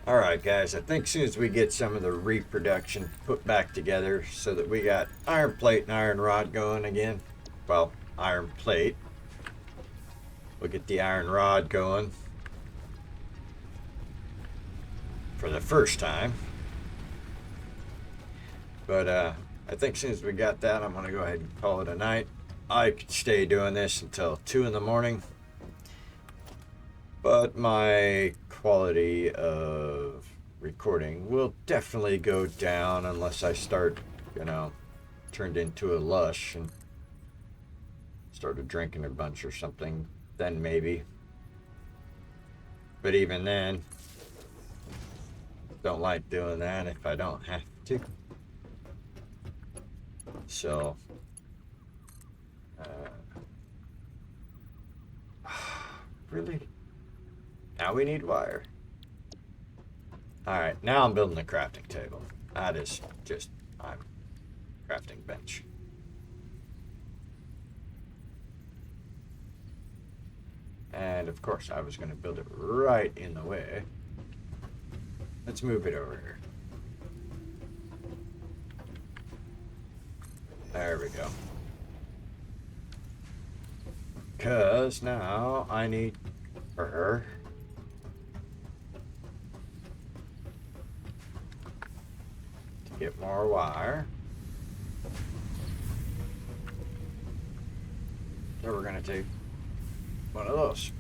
All right, guys, I think as soon as we get some of the reproduction put back together so that we got iron plate and iron rod going again. Well, iron plate. We'll get the iron rod going for the first time. But I think as soon as we got that, I'm going to go ahead and call it a night. I could stay doing this until 2 in the morning. But my quality of recording will definitely go down unless I start, turned into a lush and started drinking a bunch or something. Then maybe. But even then, don't like doing that if I don't have to. So, really? Now we need wire. Alright, now I'm building a crafting table. That is just, I'm crafting bench. And of course I was going to build it right in the way. Let's move it over here. There we go. Because now I need her to get more wire. So we're going to take one of those.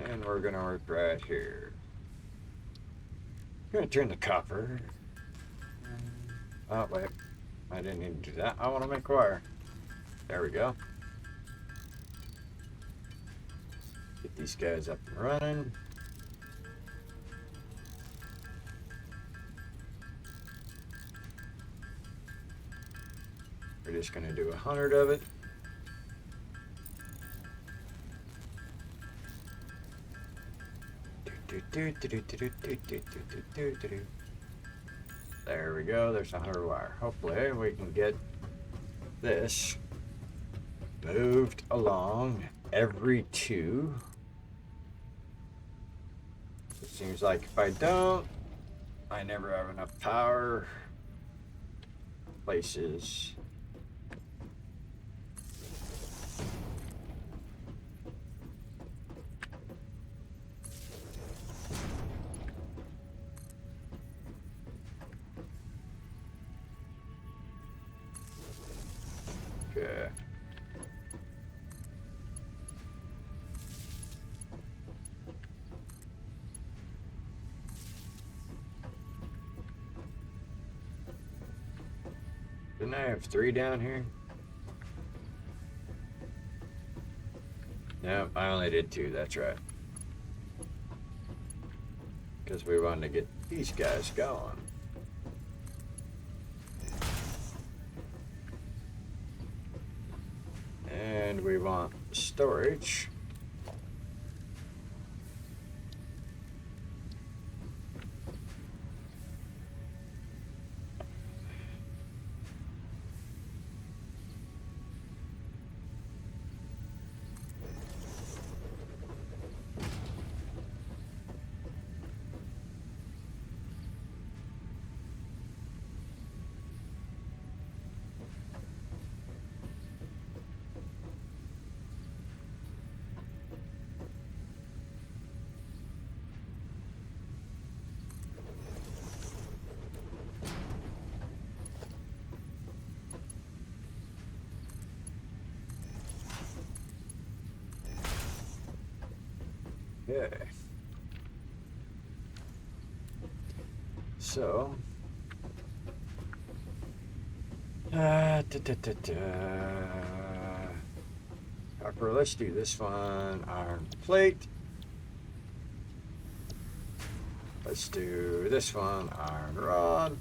And we're going to work right here. I'm going to turn the copper. Oh, wait. I didn't need to do that. I want to make wire. There we go. Get these guys up and running. We're just going to do 100 of it. There we go. There's 100 wire. Hopefully we can get this moved along every 2. It seems like if I don't, I never have enough power places. Okay. Didn't I have 3 down here? No, I only did 2, that's right. Because we wanted to get these guys going. And we want storage. Okay. So, copper, let's do this one. Iron plate. Let's do this one. Iron rod.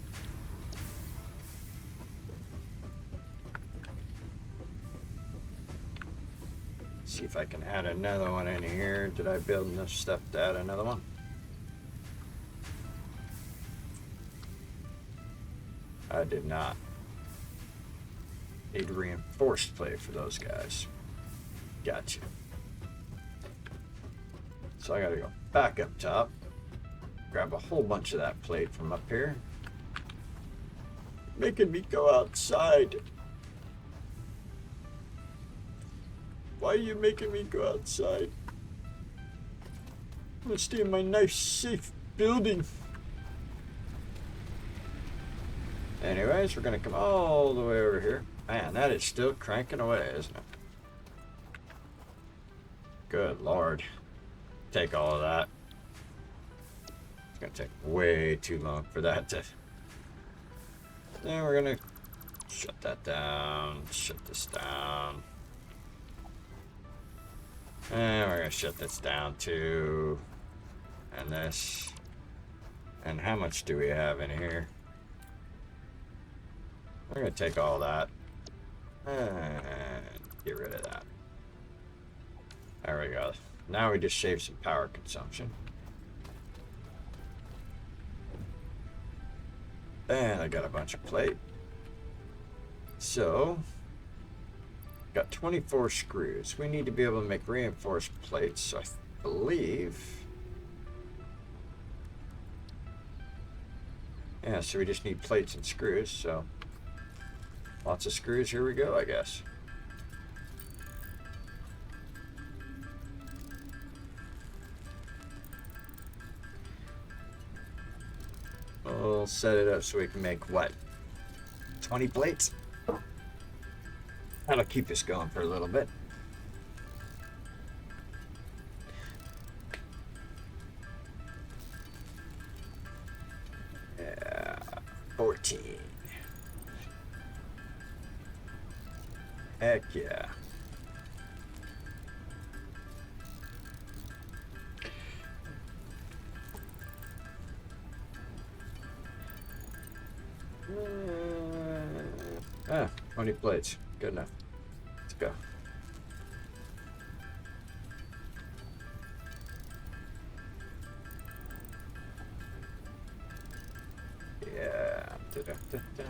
See if I can add another one in here. Did I build enough stuff to add another one? I did not. Need a reinforced plate for those guys. Gotcha. So I gotta go back up top, grab a whole bunch of that plate from up here. Making me go outside. Why are you making me go outside? I'm gonna stay in my nice, safe building. Anyways, we're gonna come all the way over here. Man, that is still cranking away, isn't it? Good Lord. Take all of that. It's gonna take way too long for that to... Then we're gonna shut that down, shut this down. And we're gonna shut this down too. And this. And how much do we have in here? We're gonna take all that and get rid of that. There we go. Now we just save some power consumption. And I got a bunch of plate. So, got 24 screws. We need to be able to make reinforced plates, so I believe... Yeah, so we just need plates and screws, so... Lots of screws, here we go, I guess. We'll set it up so we can make, what, 20 plates? That'll keep us going for a little bit. Yeah, 14. Heck yeah. Ah, 20 plates. Good enough. Let's go. Yeah. Da-da-da-da.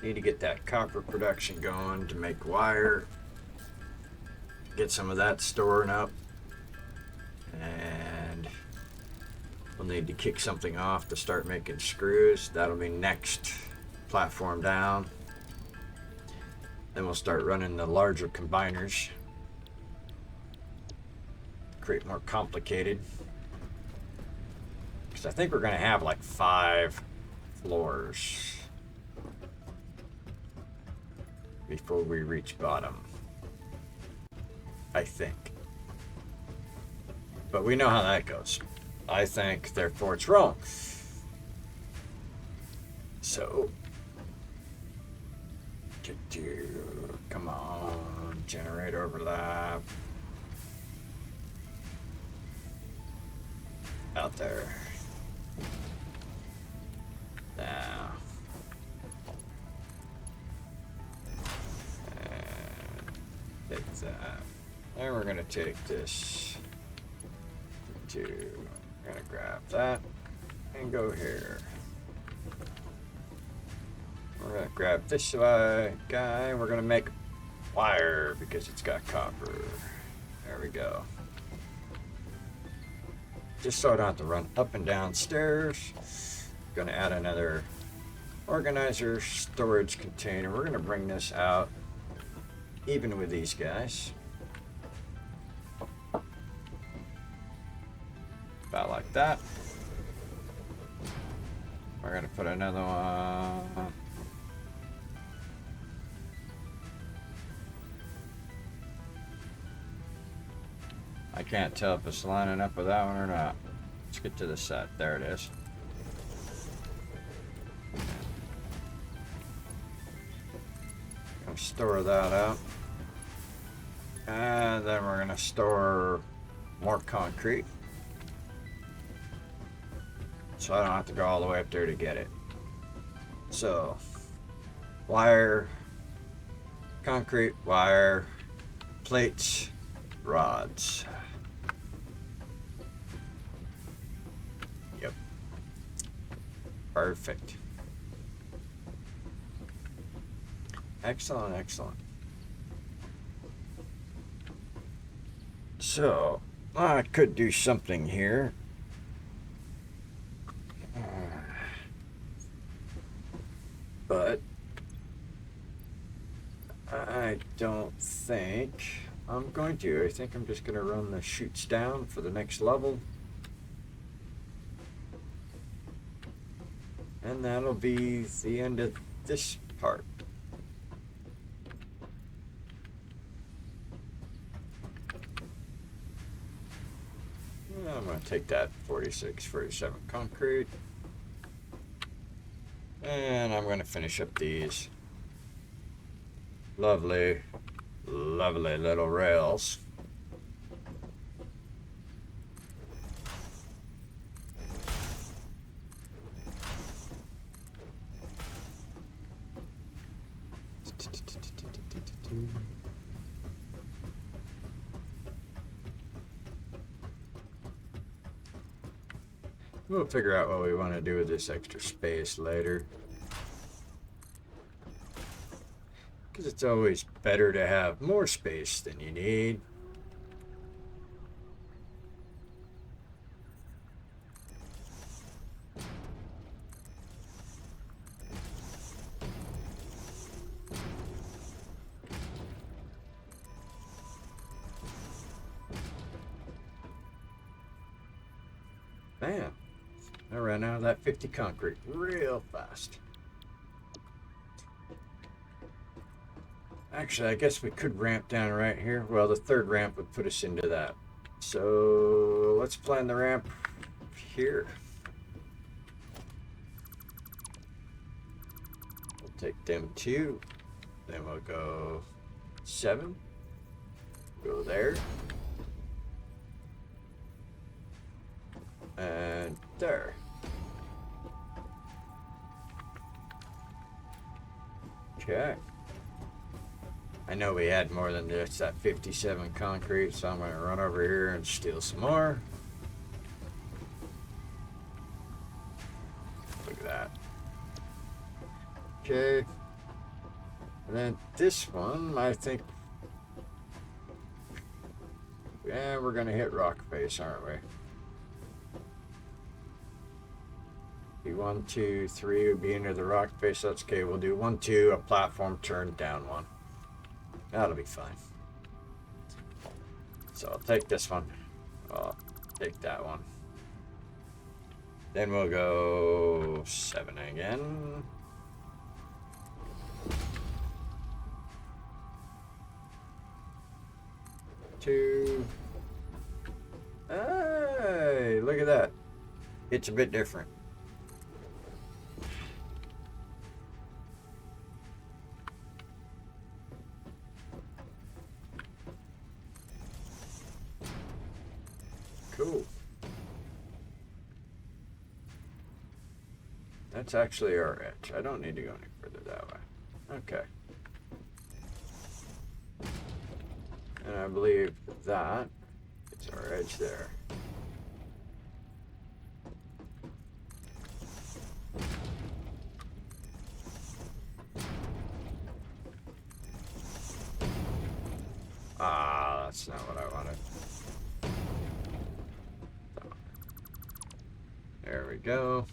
Need to get that copper production going to make wire. Get some of that storing up. And we'll need to kick something off to start making screws. That'll be next platform down. Then we'll start running the larger combiners. Create more complicated. Because I think we're going to have like 5 floors before we reach bottom. I think. But we know how that goes. I think, therefore it's wrong. So, come on, generate overlap. Out there. Now. And take that. And we're gonna take this. We're gonna grab that and go here. We're gonna grab this guy. We're gonna make wire because it's got copper. There we go. Just so I don't have to run up and down stairs. Gonna add another organizer storage container. We're gonna bring this out even with these guys. About like that. We're gonna put another one. I can't tell if it's lining up with that one or not. Let's get to the set. There it is. Gonna store that up. And then we're gonna store more concrete. So I don't have to go all the way up there to get it. So, wire, concrete, wire, plates, rods. Yep. Perfect. Excellent, excellent. So, I could do something here. But I don't think I'm going to. I think I'm just going to run the chutes down for the next level. And that'll be the end of this part. I'm going to take that 46, 47 concrete. And I'm going to finish up these lovely, lovely little rails. We'll figure out what we want to do with this extra space later. Because it's always better to have more space than you need. Man, I ran out of that 50 concrete real fast. Actually, I guess we could ramp down right here. Well, the third ramp would put us into that. So let's plan the ramp here. We'll take them 2. Then we'll go 7. Go there. And there. Okay. I know we had more than just that 57 concrete, so I'm going to run over here and steal some more. Look at that. Okay. And then this one, I think... Yeah, we're going to hit rock face, aren't we? 1, 2, 3 would be into the rock face. That's okay. We'll do 1, 2, a platform turn, down 1. That'll be fine. So I'll take this one. I'll take that one. Then we'll go 7 again. Two. Hey, look at that. It's a bit different. Cool. That's actually our edge. I don't need to go any further that way. Okay. And I believe that is our edge there. Ah, that's not what I wanted. There we go.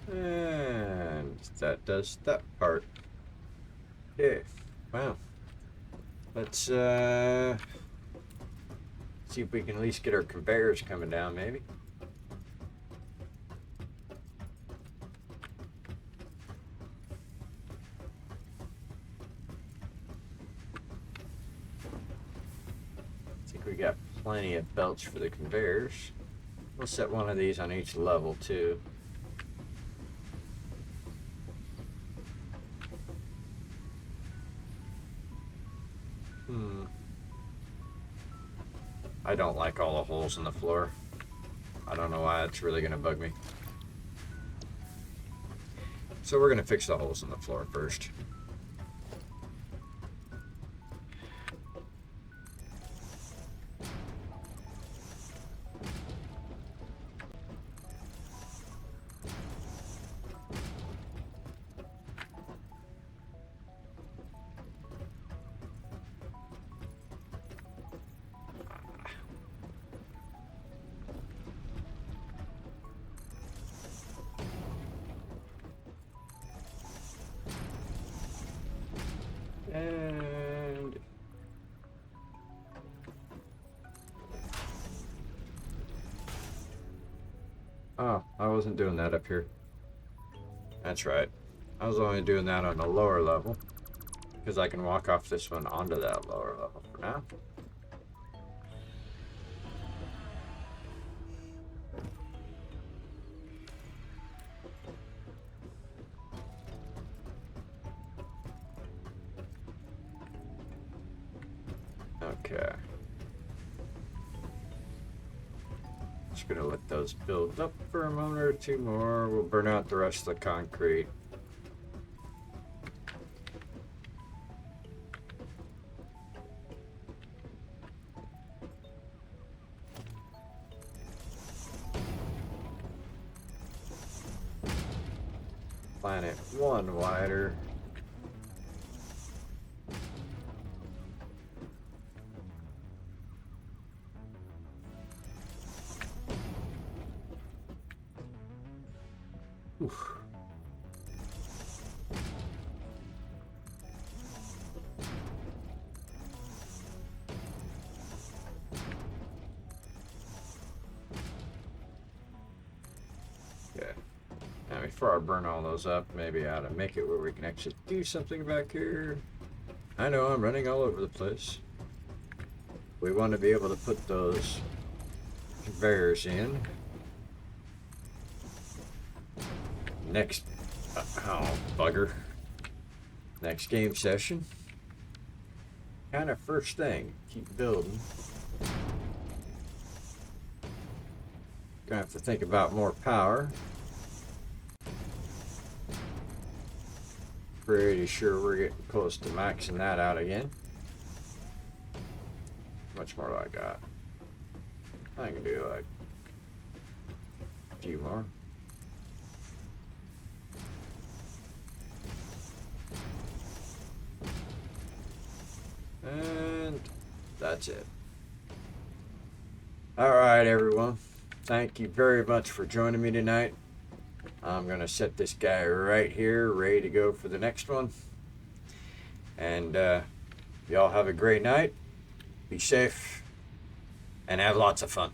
And that does that part. Okay. Wow. Let's see if we can at least get our conveyors coming down, maybe. I think we got plenty of belts for the conveyors. We'll set one of these on each level too. I don't like all the holes in the floor. I don't know why it's really gonna bug me. So we're gonna fix the holes in the floor first. And oh, I wasn't doing that up here. That's right. I was only doing that on the lower level because I can walk off this one onto that lower level for now. Okay. Just gonna let those build up for a moment or two more. We'll burn out the rest of the concrete. Planet one wider. Oof. Okay. Now before I burn all those up, maybe I ought to make it where we can actually do something back here. I know I'm running all over the place. We want to be able to put those conveyors in. Next, oh bugger. Next game session. Kind of first thing, keep building. Gonna have to think about more power. Pretty sure we're getting close to maxing that out again. How much more do I got? I can do like a few more. And that's it. All right, everyone. Thank you very much for joining me tonight. I'm going to set this guy right here, ready to go for the next one. And y'all have a great night. Be safe and have lots of fun.